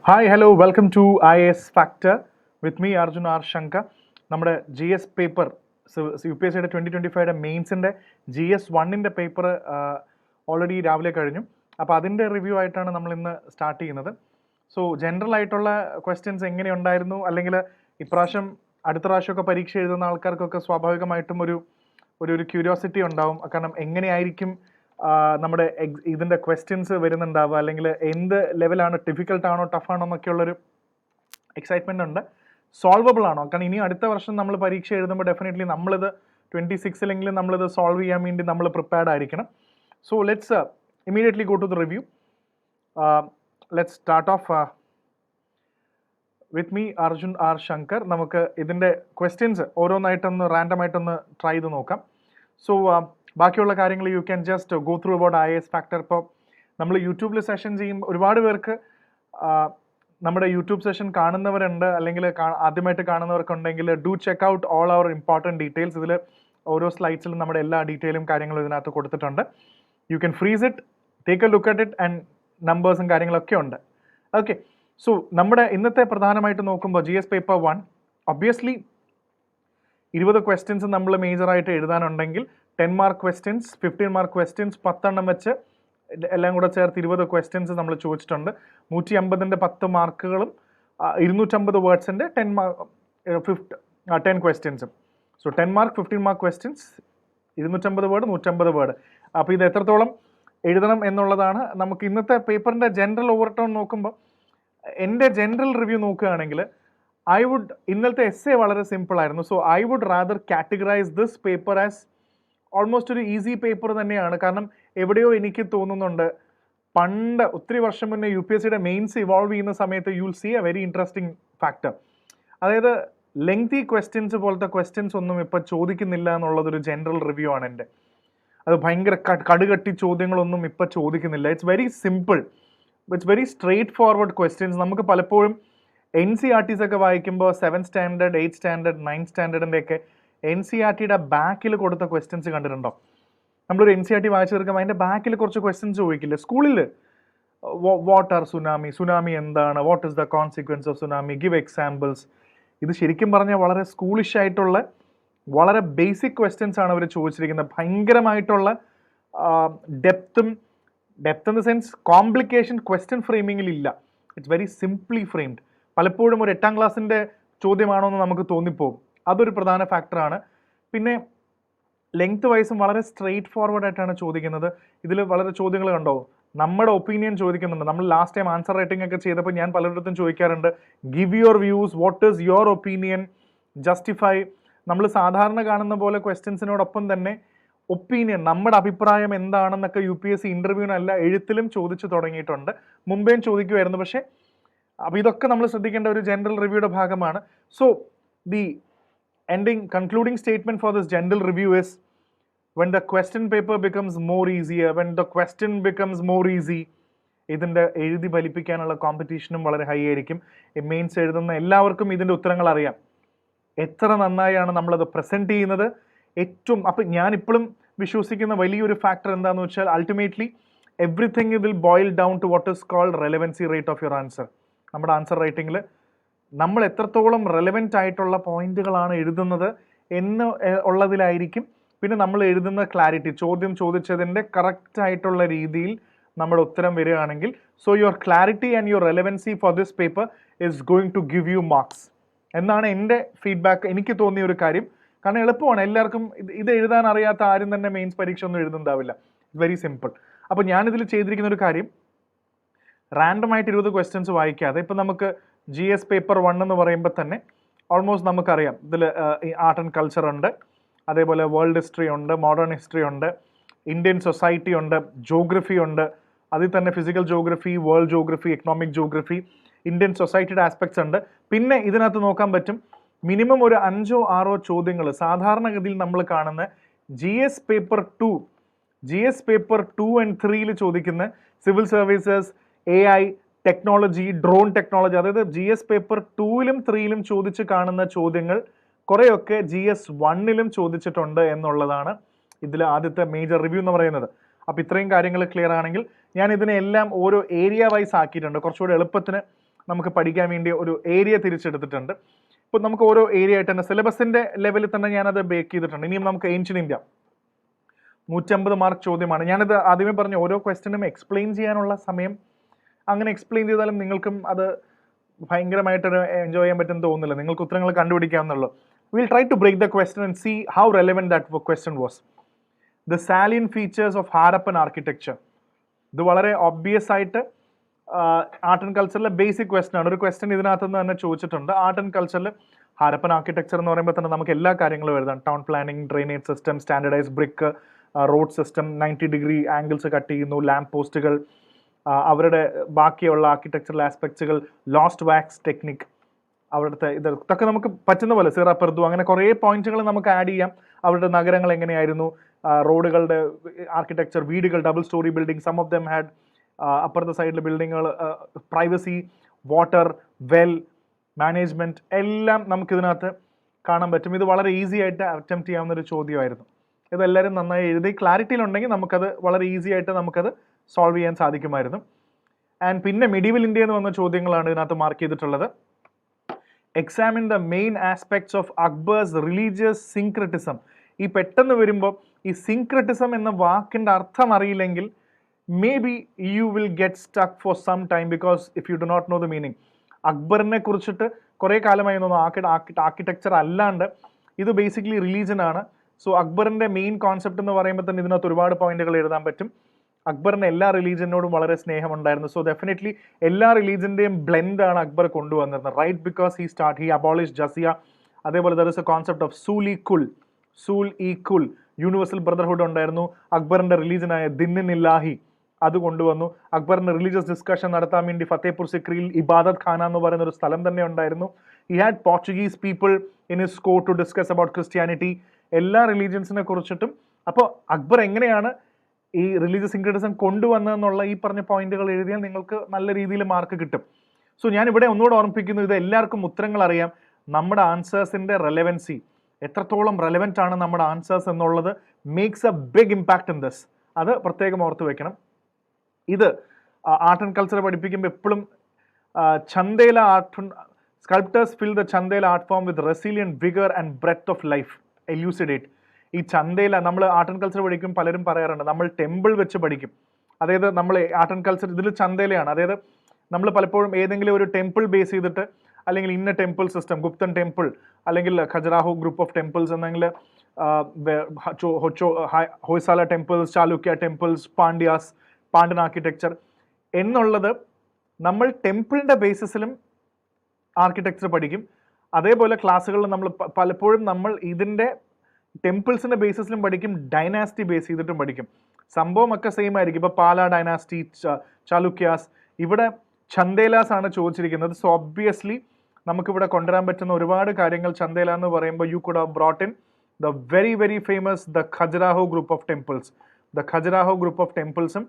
Hi hello welcome to IAS factor with me Arjun R Shanka. നമ്മുടെ GS paper UPSC 2025 മെയിൻസിൻ്റെ GS1 paper already രാവിലെ കഴിഞ്ഞു. അപ്പോൾ അതിൻ്റെ റിവ്യൂ ആയിട്ടാണ് നമ്മൾ ഇന്ന് സ്റ്റാർട്ട് ചെയ്യുന്നത്. സോ ജനറൽ ആയിട്ടുള്ള ക്വസ്റ്റ്യൻസ് എങ്ങനെയുണ്ടായിരുന്നു, അല്ലെങ്കിൽ ഇപ്രാവശ്യം അടുത്ത പ്രാവശ്യമൊക്കെ പരീക്ഷ എഴുതുന്ന ആൾക്കാർക്കൊക്കെ സ്വാഭാവികമായിട്ടും ഒരു ക്യൂരിയോസിറ്റി ഉണ്ടാവും. കാരണം എങ്ങനെയായിരിക്കും നമ്മുടെ ഇതിൻ്റെ ക്വസ്റ്റ്യൻസ് വരുന്നുണ്ടാവുക, അല്ലെങ്കിൽ എന്ത് ലെവലാണ്, ഡിഫിക്കൽട്ട് ആണോ ടഫ് ആണോ എന്നൊക്കെയുള്ളൊരു എക്സൈറ്റ്മെൻ്റ് ഉണ്ട്. സോൾവബിൾ ആണോ? കാരണം ഇനി അടുത്ത വർഷം നമ്മൾ പരീക്ഷ എഴുതുമ്പോൾ ഡെഫിനറ്റ്ലി നമ്മളിത് 26-ലെങ്കിലും നമ്മളിത് സോൾവ് ചെയ്യാൻ വേണ്ടി നമ്മൾ പ്രിപ്പയർഡ് ആയിരിക്കണം. So let's immediately go to the review. Let's start off with me Arjun R Shankar. നമുക്ക് ഇതിൻ്റെ ക്വസ്റ്റ്യൻസ് ഓരോന്നായിട്ടൊന്ന് റാൻഡമായിട്ടൊന്ന് ട്രൈ ചെയ്ത് നോക്കാം. സോ ബാക്കിയുള്ള കാര്യങ്ങൾ you can just go through about IAS factor. ഇപ്പോൾ നമ്മൾ യൂട്യൂബിൽ സെഷൻ ചെയ്യുമ്പോൾ ഒരുപാട് പേർക്ക് നമ്മുടെ യൂട്യൂബ് സെഷൻ കാണുന്നവരുണ്ട്, അല്ലെങ്കിൽ ആദ്യമായിട്ട് കാണുന്നവർക്കുണ്ടെങ്കിൽ do check out all our important details. ഇതിൽ ഓരോ സ്ലൈഡ്സിലും നമ്മുടെ എല്ലാ ഡീറ്റെയിലും കാര്യങ്ങളും ഇതിനകത്ത് കൊടുത്തിട്ടുണ്ട്. You can freeze it, take a look at it, and നമ്പേഴ്സും കാര്യങ്ങളൊക്കെ ഉണ്ട്. ഓക്കെ, സോ നമ്മുടെ ഇന്നത്തെ പ്രധാനമായിട്ട് നോക്കുമ്പോൾ GS പേപ്പർ 1 ഒബ്വിയസ്ലി 20 ക്വസ്റ്റ്യൻസ് നമ്മൾ മേജറായിട്ട് എഴുതാനുണ്ടെങ്കിൽ 10 മാർക്ക് ക്വസ്റ്റ്യൻസ്, 15 മാർക്ക് ക്വസ്റ്റ്യൻസ്, 10 വെച്ച് എല്ലാം കൂടെ ചേർത്ത് 20 ക്വസ്റ്റ്യൻസ് നമ്മൾ ചോദിച്ചിട്ടുണ്ട്. 150-ന്റെ 10 മാർക്കുകളും 250 വേർഡ്സിൻ്റെ 10 ക്വസ്റ്റ്യൻസും. So 10 mark 15 mark questions, 250 word, 150 word. അപ്പോൾ ഇത് എത്രത്തോളം എഴുതണം എന്നുള്ളതാണ്. നമുക്ക് ഇന്നത്തെ പേപ്പറിൻ്റെ ജനറൽ ഓവർടോൺ നോക്കുമ്പോൾ, എൻ്റെ ജനറൽ റിവ്യൂ നോക്കുകയാണെങ്കിൽ ഇന്നലത്തെ എസ്സേ വളരെ സിമ്പിൾ ആയിരുന്നു. So I would rather categorise this paper as almost ഒരു ഈസി പേപ്പർ തന്നെയാണ്. കാരണം എവിടെയോ എനിക്ക് തോന്നുന്നുണ്ട്, പണ്ട് ഒത്തിരി വർഷം മുന്നേ UPSCയുടെ മെയിൻസ് ഇവോൾവ് ചെയ്യുന്ന സമയത്ത് you will see a very interesting factor. അതായത് ലെങ്തി ക്വസ്റ്റ്യൻസ് പോലത്തെ ക്വസ്റ്റ്യൻസ് ഒന്നും ഇപ്പോൾ ചോദിക്കുന്നില്ല എന്നുള്ളതൊരു ജനറൽ റിവ്യൂ ആണ് എൻ്റെ. അത് ഭയങ്കര കടുകട്ടി ചോദ്യങ്ങളൊന്നും ഇപ്പോൾ ചോദിക്കുന്നില്ല. It's very simple, it's very straight forward questions. നമുക്ക് പലപ്പോഴും NCERTs ഒക്കെ വായിക്കുമ്പോൾ 7th standard, 8th standard, 9th സ്റ്റാൻഡേർഡിൻ്റെ ഒക്കെ NCERTയുടെ ബാക്കിൽ കൊടുത്ത ക്വസ്റ്റ്യൻസ് കണ്ടിട്ടുണ്ടോ? നമ്മളൊരു NCERT വായിച്ചു തീർക്കുമ്പോൾ അതിൻ്റെ ബാക്കിൽ കുറച്ച് ക്വസ്റ്റ്യൻസ് ചോദിക്കില്ലേ സ്കൂളിൽ? വാട്ട് ആർ സുനാമി എന്താണ്, what is the consequence of tsunami, give examples. ഇത് ശരിക്കും പറഞ്ഞാൽ വളരെ സ്കൂളിഷ് ആയിട്ടുള്ള വളരെ ബേസിക് ക്വസ്റ്റ്യൻസ് ആണ് അവർ ചോദിച്ചിരിക്കുന്നത്. ഭയങ്കരമായിട്ടുള്ള depth in the sense complication question ഫ്രെയിമിങ്ങിൽ ഇല്ല. It's very simply framed. പലപ്പോഴും ഒരു 8ാം ക്ലാസ്സിൻ്റെ ചോദ്യമാണോ എന്ന് നമുക്ക് തോന്നിപ്പോകും. അതൊരു പ്രധാന ഫാക്ടറാണ്. പിന്നെ ലെങ്ത് വൈസും വളരെ സ്ട്രെയിറ്റ് ഫോർവേഡ് ആയിട്ടാണ് ചോദിക്കുന്നത്. ഇതിൽ വളരെ ചോദ്യങ്ങൾ കണ്ടോ, നമ്മുടെ ഒപ്പീനിയൻ ചോദിക്കുന്നുണ്ട്. നമ്മൾ ലാസ്റ്റ് ടൈം ആൻസർ റൈറ്റിംഗ് ഒക്കെ ചെയ്തപ്പോൾ ഞാൻ പലയിടത്തും ചോദിക്കാറുണ്ട്, give your views, what is your opinion, justify. നമ്മൾ സാധാരണ കാണുന്ന പോലെ ക്വസ്റ്റ്യൻസിനോടൊപ്പം തന്നെ ഒപ്പീനിയൻ, നമ്മുടെ അഭിപ്രായം എന്താണെന്നൊക്കെ UPSC ഇൻ്റർവ്യൂവിനല്ല എഴുത്തിലും ചോദിച്ചു തുടങ്ങിയിട്ടുണ്ട്. മുമ്പേയും ചോദിക്കുമായിരുന്നു. പക്ഷേ അപ്പോൾ ഇതൊക്കെ നമ്മൾ ശ്രദ്ധിക്കേണ്ട ഒരു ജനറൽ റിവ്യൂയുടെ ഭാഗമാണ്. So the concluding statement for this general review is, when the question paper becomes more easier, when the question becomes more easy, ഇതിൻ്റെ എഴുതി ഫലിപ്പിക്കാനുള്ള കോമ്പറ്റീഷനും വളരെ ഹൈ ആയിരിക്കും. മെയിൻസ് എഴുതുന്ന എല്ലാവർക്കും ഇതിൻ്റെ ഉത്തരങ്ങൾ അറിയാം. എത്ര നന്നായാണ് നമ്മളത് പ്രസൻറ്റ് ചെയ്യുന്നത് ഏറ്റവും. അപ്പം ഞാനിപ്പോഴും വിശ്വസിക്കുന്ന വലിയൊരു ഫാക്ടർ എന്താണെന്ന് വെച്ചാൽ, ultimately everything will boil down to what is called relevancy rate of your answer. നമ്മുടെ ആൻസർ റൈറ്റിങ്ങിൽ നമ്മൾ എത്രത്തോളം റെലവൻ്റ് ആയിട്ടുള്ള പോയിന്റുകളാണ് എഴുതുന്നത് എന്ന് ഉള്ളതിലായിരിക്കും. പിന്നെ നമ്മൾ എഴുതുന്ന ക്ലാരിറ്റി, ചോദ്യം ചോദിച്ചതിൻ്റെ കറക്റ്റ് ആയിട്ടുള്ള രീതിയിൽ നമ്മുടെ ഉത്തരം വരികയാണെങ്കിൽ, so your clarity and your relevancy for this paper is going to give you marks എന്നാണ് എൻ്റെ ഫീഡ്ബാക്ക്. എനിക്ക് തോന്നിയ ഒരു കാര്യം. കാരണം എളുപ്പമാണ്, എല്ലാവർക്കും ഇത് എഴുതാൻ അറിയാത്ത ആരും തന്നെ മെയിൻസ് പരീക്ഷ ഒന്നും എഴുതുന്നുണ്ടാവില്ല. Very simple. അപ്പോൾ ഞാനിതിൽ ചെയ്തിരിക്കുന്ന ഒരു കാര്യം, റാൻഡമായിട്ട് 20 ക്വസ്റ്റ്യൻസ് വായിക്കാതെ, ഇപ്പം നമുക്ക് GS പേപ്പർ 1 എന്ന് പറയുമ്പോൾ തന്നെ ഓൾമോസ്റ്റ് നമുക്കറിയാം ഇതിൽ ആർട്ട് ആൻഡ് കൾച്ചർ ഉണ്ട്, അതേപോലെ വേൾഡ് ഹിസ്റ്ററി ഉണ്ട്, മോഡേൺ ഹിസ്റ്ററി ഉണ്ട്, ഇന്ത്യൻ സൊസൈറ്റി ഉണ്ട്, ജോഗ്രഫി ഉണ്ട്, അതിൽ തന്നെ physical geography, world geography, economic geography, Indian സൊസൈറ്റിയുടെ ആസ്പെക്ട്സ് ഉണ്ട്. പിന്നെ ഇതിനകത്ത് നോക്കാൻ പറ്റും മിനിമം ഒരു 5-6 ചോദ്യങ്ങൾ സാധാരണഗതിയിൽ നമ്മൾ കാണുന്ന GS പേപ്പർ 2 and 3 ചോദിക്കുന്ന civil services, AI, technology, drone technology, അതായത് GS പേപ്പർ 2-ലും 3-ലും ചോദിച്ച് കാണുന്ന ചോദ്യങ്ങൾ കുറേയൊക്കെ GS1-ലും ചോദിച്ചിട്ടുണ്ട് എന്നുള്ളതാണ് ഇതിൽ ആദ്യത്തെ മേജർ റിവ്യൂ എന്ന് പറയുന്നത്. അപ്പോൾ ഇത്രയും കാര്യങ്ങൾ ക്ലിയർ ആണെങ്കിൽ ഞാൻ ഇതിനെല്ലാം ഓരോ ഏരിയ വൈസ് ആക്കിയിട്ടുണ്ട്. കുറച്ചുകൂടി എളുപ്പത്തിന് നമുക്ക് പഠിക്കാൻ വേണ്ടി ഒരു ഏരിയ തിരിച്ചെടുത്തിട്ടുണ്ട്. ഇപ്പോൾ നമുക്ക് ഓരോ ഏരിയ ആയിട്ട് തന്നെ സിലബസിൻ്റെ ലെവലിൽ തന്നെ ഞാനത് ബേക്ക് ചെയ്തിട്ടുണ്ട്. ഇനിയും നമുക്ക് ഏൻഷ്യൻ ഇന്ത്യ 150 മാർക്ക് ചോദ്യമാണ്. ഞാനിത് ആദ്യമേ പറഞ്ഞു, ഓരോ ക്വസ്റ്റ്യനും എക്സ്പ്ലെയിൻ ചെയ്യാനുള്ള സമയം, അങ്ങനെ എക്സ്പ്ലെയിൻ ചെയ്താലും നിങ്ങൾക്കും അത് ഭയങ്കരമായിട്ടൊരു എൻജോയ് ചെയ്യാൻ പറ്റുമെന്ന് തോന്നുന്നില്ല. നിങ്ങൾക്ക് ഉത്തരങ്ങൾ കണ്ടുപിടിക്കാവുന്നുള്ളൂ. Will try to break the question and see how relevant that question was. The salient features of Harappan architecture. ഇത് വളരെ ഒബ്വിയസ് ആയിട്ട് ആർട്ട് ആൻഡ് കൾച്ചറിലെ ബേസിക് ക്വസ്റ്റ്യൻ ആണ്. ഒരു ക്വസ്റ്റ്യൻ ഇതിനകത്ത് നിന്ന് തന്നെ ചോദിച്ചിട്ടുണ്ട്. ആർട്ട് ആൻഡ് കൾച്ചറിൽ ഹാരപ്പൻ ആർക്കിടെക്ചർ എന്ന് പറയുമ്പോൾ തന്നെ നമുക്ക് എല്ലാ കാര്യങ്ങളും എഴുതാം. Town planning, drainage system, standardise brick, road system, 90 degree angles cut ചെയ്യുന്നു, ലാമ്പ് പോസ്റ്റുകൾ, അവരുടെ ബാക്കിയുള്ള ആർക്കിടെക്ചറൽ ആസ്പെക്ട്സുകൾ, ലോസ്റ്റ് വാക്സ് ടെക്നിക്, അവിടുത്തെ ഇതൊക്കെ നമുക്ക് പറ്റുന്ന പോലെ സിറ പെർദു, അങ്ങനെ കുറേ പോയിന്റുകൾ നമുക്ക് ആഡ് ചെയ്യാം. അവരുടെ നഗരങ്ങൾ എങ്ങനെയായിരുന്നു, റോഡുകളുടെ ആർക്കിടെക്ചർ, വീടുകൾ, double storey building, some of them had അപ്പുറത്തെ സൈഡിൽ ബിൽഡിങ്ങുകൾ, പ്രൈവസി, വാട്ടർ, വെൽ മാനേജ്മെൻറ്റ്, എല്ലാം നമുക്കിതിനകത്ത് കാണാൻ പറ്റും. ഇത് വളരെ ഈസി ആയിട്ട് അറ്റംപ്റ്റ് ചെയ്യാവുന്ന ഒരു ചോദ്യമായിരുന്നു. ഇതെല്ലാവരും നന്നായി എഴുതി ക്ലാരിറ്റിയിലുണ്ടെങ്കിൽ നമുക്കത് വളരെ ഈസി ആയിട്ട് നമുക്കത് സോൾവ് ചെയ്യാൻ സാധിക്കുമായിരുന്നു. ആൻഡ് പിന്നെ മിഡീവൽ ഇന്ത്യ എന്ന് വന്ന ചോദ്യങ്ങളാണ് ഇതിനകത്ത് മാർക്ക് ചെയ്തിട്ടുള്ളത്. Examine the main aspects of Akbar's religious syncretism. ഈ പെട്ടെന്ന് വരുമ്പോൾ ഈ സിൻക്രറ്റിസം എന്ന വാക്കിൻ്റെ അർത്ഥം അറിയില്ലെങ്കിൽ maybe you will get stuck for some time because if you do not know the meaning. അക്ബറിനെ കുറിച്ചിട്ട് കുറേ കാലമായി തോന്നുന്നു ആർക്കിടെക്ചർ അല്ലാണ്ട് ഇത് ബേസിക്കലി റിലീജിയൻ ആണ്. സോ അക്ബറിൻ്റെ മെയിൻ കോൺസെപ്റ്റ് എന്ന് പറയുമ്പോൾ തന്നെ ഇതിനകത്ത് ഒരുപാട് പോയിന്റുകൾ എഴുതാൻ പറ്റും. അക്ബറിന് എല്ലാ റിലീജിയനോടും വളരെ സ്നേഹമുണ്ടായിരുന്നു. സോ ഡെഫിനറ്റ്ലി എല്ലാ റിലീജിയൻ്റെയും ബ്ലെൻഡാണ് അക്ബർ കൊണ്ടുവന്നിരുന്നത്. Right because he abolish jizya. അതേപോലെ there is a concept of Sulh i Kul, universal brotherhood ഉണ്ടായിരുന്നു. അക്ബറിൻ്റെ റിലീജിയനായ ദിന്നിൻ ഇല്ലാഹി അത് കൊണ്ടുവന്നു. അക്ബറിൻ്റെ റിലീജിയസ് ഡിസ്കഷൻ നടത്താൻ വേണ്ടി ഫത്തേപൂർ സിക്രിയിൽ ഇബാദത്ത് ഖാന എന്ന് പറയുന്ന ഒരു സ്ഥലം തന്നെ ഉണ്ടായിരുന്നു. He had Portuguese people in his court to discuss about Christianity, എല്ലാ റിലീജിയൻസിനെ കുറിച്ചിട്ടും. അപ്പോൾ അക്ബർ എങ്ങനെയാണ് ഈ റിലീജിയസ് സിൻക്രറ്റിസം കൊണ്ടുവന്നതെന്നുള്ള ഈ പറഞ്ഞ പോയിന്റുകൾ എഴുതിയാൽ നിങ്ങൾക്ക് നല്ല രീതിയിൽ മാർക്ക് കിട്ടും. സോ ഞാൻ ഇവിടെ ഒന്നുകൂടെ ഓർമ്മിപ്പിക്കുന്നു, ഇത് എല്ലാവർക്കും ഉത്തരങ്ങൾ അറിയാം. നമ്മുടെ ആൻസേഴ്സിൻ്റെ റെലവൻസി, എത്രത്തോളം റെലവെൻ്റ് ആണ് നമ്മുടെ ആൻസേഴ്സ് എന്നുള്ളത് makes a big impact in this. അത് പ്രത്യേകം ഓർത്ത് വെക്കണം. ഇത് ആർട്ട് ആൻഡ് കൾച്ചർ പഠിപ്പിക്കുമ്പോൾ എപ്പോഴും Chandela sculptors fill the Chandela art form with resilient vigour and breath of life elucidate. ഈ ചന്ദേല നമ്മൾ ആർട്ട് ആൻഡ് കൾച്ചർ പഠിക്കും, പലരും പറയാറുണ്ട് നമ്മൾ ടെമ്പിൾ വെച്ച് പഠിക്കും. അതായത് നമ്മൾ ആർട്ട് ആൻഡ് കൾച്ചർ ഇതിൽ ചന്ദേലയാണ്. അതായത് നമ്മൾ പലപ്പോഴും ഏതെങ്കിലും ഒരു ടെമ്പിൾ ബേസ് ചെയ്തിട്ട്, അല്ലെങ്കിൽ ഇന്ന ടെമ്പിൾ സിസ്റ്റം, ഗുപ്തൻ ടെമ്പിൾ അല്ലെങ്കിൽ ഖജുറാഹോ ഗ്രൂപ്പ് ഓഫ് ടെമ്പിൾസ്, അല്ലെങ്കിൽ Hoysala temples, Chalukya temples, Pandian architecture എന്നുള്ളത് നമ്മൾ ടെമ്പിളിൻ്റെ ബേസിസിലും ആർക്കിടെക്ചർ പഠിക്കും. അതേപോലെ ക്ലാസ്സുകളിൽ നമ്മൾ പലപ്പോഴും നമ്മൾ ഇതിൻ്റെ ടെമ്പിൾസിൻ്റെ ബേസിസിലും പഠിക്കും, ഡൈനാസ്റ്റി ബേസ് ചെയ്തിട്ടും പഠിക്കും. സംഭവമൊക്കെ സെയിം ആയിരിക്കും. ഇപ്പോൾ പാല ഡൈനാസ്റ്റി, ചാലുക്യാസ്, ഇവിടെ ചന്ദേലാസ് ആണ് ചോദിച്ചിരിക്കുന്നത്. സോ ഒബ്വിയസ്ലി നമുക്കിവിടെ കൊണ്ടുവരാൻ പറ്റുന്ന ഒരുപാട് കാര്യങ്ങൾ ചന്ദേല എന്ന് പറയുമ്പോൾ you could have brought in the very famous the Khajuraho group of temples. The Khajuraho group of ടെമ്പിൾസും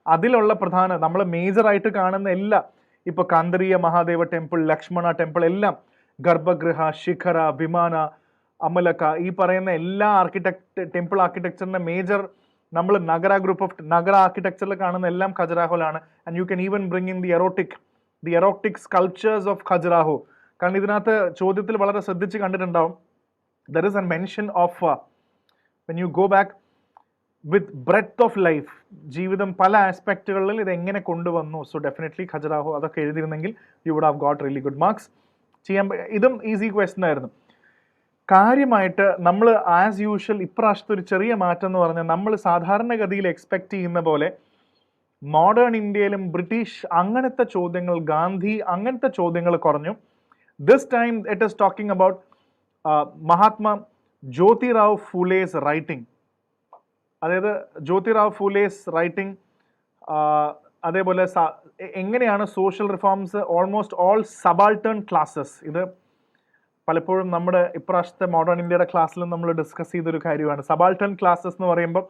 അതിലുള്ള പ്രധാന നമ്മൾ മേജറായിട്ട് കാണുന്ന എല്ലാ, ഇപ്പോൾ കാന്തരീയ മഹാദേവ ടെമ്പിൾ, ലക്ഷ്മണ ടെമ്പിൾ, എല്ലാം ഗർഭഗൃഹ, ശിഖര, വിമാന, അമലക്ക, ഈ പറയുന്ന എല്ലാ ടെമ്പിൾ ആർക്കിടെക്ചറിൻ്റെ മേജർ നമ്മൾ നഗര ആർക്കിടെക്ചറിൽ കാണുന്ന എല്ലാം ഖജുറാഹോയിലാണ്. And you can even bring in the erotic sculptures of Khajuraho. കാരണം ഇതിനകത്ത് ചോദ്യത്തിൽ വളരെ ശ്രദ്ധിച്ച് കണ്ടിട്ടുണ്ടാവും, there is a mention of when you go back with breath of life, ജീവിതം പല ആസ്പെക്റ്റുകളിൽ ഇത് എങ്ങനെ കൊണ്ടുവന്നു. സോ ഡെഫിനറ്റ്ലി ഖജുറാഹോ അതൊക്കെ എഴുതിയിരുന്നെങ്കിൽ you would have got really good marks. ഇതും ഈസി ക്വസ്റ്റ്യൻ ആയിരുന്നു. കാര്യമായിട്ട് നമ്മൾ ആസ് യൂഷ്വൽ ഇപ്രാവശ്യത്തെ ഒരു ചെറിയ മാറ്റം എന്ന് പറഞ്ഞാൽ, നമ്മൾ സാധാരണഗതിയിൽ എക്സ്പെക്റ്റ് ചെയ്യുന്ന പോലെ മോഡേൺ ഇന്ത്യയിലും ബ്രിട്ടീഷ് അങ്ങനത്തെ ചോദ്യങ്ങൾ, ഗാന്ധി അങ്ങനത്തെ ചോദ്യങ്ങൾ കുറഞ്ഞു. This time it is talking about Mahatma Jyotirao Phule's writing. അതായത് ജ്യോതിറാവ് ഫൂലേസ് റൈറ്റിംഗ്, അതേപോലെ എങ്ങനെയാണ് social reforms, almost all subaltern classes. ഇത് പലപ്പോഴും നമ്മുടെ ഇപ്രാവശ്യത്തെ മോഡേൺ ഇന്ത്യയുടെ ക്ലാസ്സിലും നമ്മൾ ഡിസ്കസ് ചെയ്തൊരു കാര്യമാണ്. സബാൾട്ടേൺ ക്ലാസ്സസ് എന്ന് പറയുമ്പോൾ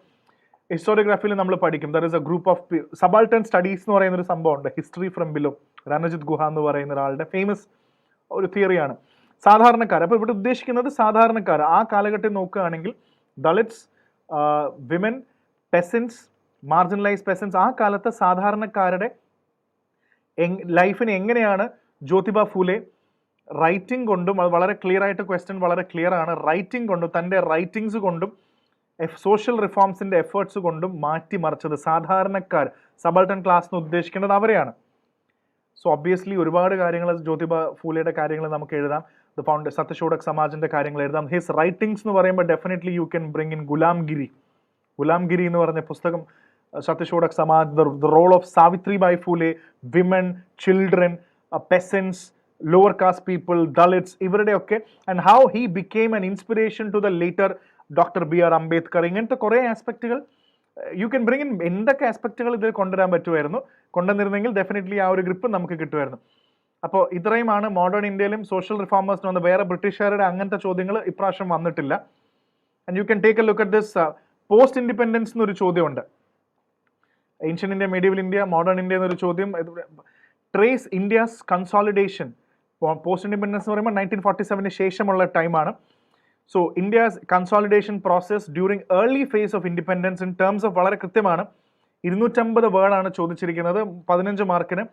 ഹിസ്റ്റോറിയോഗ്രാഫിയിൽ നമ്മൾ പഠിക്കും, there is A group of subaltern studies എന്ന് പറയുന്നൊരു സംഭവമുണ്ട്. ഹിസ്റ്ററി ഫ്രം ബിലോ, രണജിത് ഗുഹ എന്ന് പറയുന്ന ഒരാളുടെ ഫേമസ് ഒരു തിയറിയാണ്. സാധാരണക്കാർ, അപ്പോൾ ഇവിടെ ഉദ്ദേശിക്കുന്നത് സാധാരണക്കാർ. ആ കാലഘട്ടം നോക്കുകയാണെങ്കിൽ ദളിറ്റ്സ്, വിമൻ, പെസൻസ്, മാർജിനലൈസ് പെസൻസ്, ആ കാലത്ത് സാധാരണക്കാരുടെ ലൈഫിനെ എങ്ങനെയാണ് ജ്യോതിബ ഫൂലെ റൈറ്റിംഗ് കൊണ്ടും, അത് വളരെ ക്ലിയർ ആയിട്ട് ക്വസ്റ്റ്യൻ വളരെ ക്ലിയർ ആണ്, റൈറ്റിംഗ് കൊണ്ടും തൻ്റെ റൈറ്റിംഗ്സ് കൊണ്ടും സോഷ്യൽ റിഫോംസിൻ്റെ എഫേർട്സ് കൊണ്ടും മാറ്റിമറിച്ചത് സാധാരണക്കാർ, സബൾട്ടൺ ക്ലാസ് എന്ന് ഉദ്ദേശിക്കേണ്ടത് അവരെയാണ്. സോ ഒബ്വിയസ്ലി ഒരുപാട് കാര്യങ്ങൾ ജ്യോതിബ ഫൂലെയുടെ കാര്യങ്ങൾ നമുക്ക് എഴുതാം. സത്യശോധക് സമാജിൻ്റെ കാര്യങ്ങൾ എഴുതാം. ഹിസ് റൈറ്റിംഗ്സ് എന്ന് പറയുമ്പോൾ definitely you can bring in Gulamgiri എന്ന് പറഞ്ഞ പുസ്തകം, Satyashodhak Samaj, the role of Savitribai Phule, women, children, peasants, lower caste people, Dalits, ഇവരുടെയൊക്കെ, and how he became an inspiration to the later doctor BR Ambedkar. ഇങ്ങനത്തെ കുറേ ആസ്പെക്റ്റുകൾ യു ക്യാൻ ബ്രിങ് ഇൻ. എന്തൊക്കെ ആസ്പെക്റ്റുകൾ ഇതിൽ കൊണ്ടുവരാൻ പറ്റുമായിരുന്നു, കൊണ്ടുവന്നിരുന്നെങ്കിൽ ഡെഫിനറ്റ്ലി ആ ഒരു ഗ്രിപ്പ് നമുക്ക് കിട്ടുമായിരുന്നു. അപ്പോൾ ഇത്രയുമാണ് മോഡേൺ ഇന്ത്യയിലും സോഷ്യൽ റിഫോമേഴ്സിന് വന്ന്. വേറെ ബ്രിട്ടീഷുകാരുടെ അങ്ങനത്തെ ചോദ്യങ്ങൾ ഇപ്രാവശ്യം വന്നിട്ടില്ല. And you can take a look at this. Post independence എന്നൊരു ചോദ്യമുണ്ട്. Ancient India, medieval India, modern India എന്നൊരു ചോദ്യം. Trace India's consolidation. Post independence എന്ന് പറയുമ്പോൾ 1947 ശേഷമുള്ള ടൈമാണ്. So India's consolidation process during early phase of independence in terms of, വളരെ കൃത്യമാണ്, 250 വേർഡാണ് ചോദിച്ചിരിക്കുന്നത്, 15 മാർക്കിന്.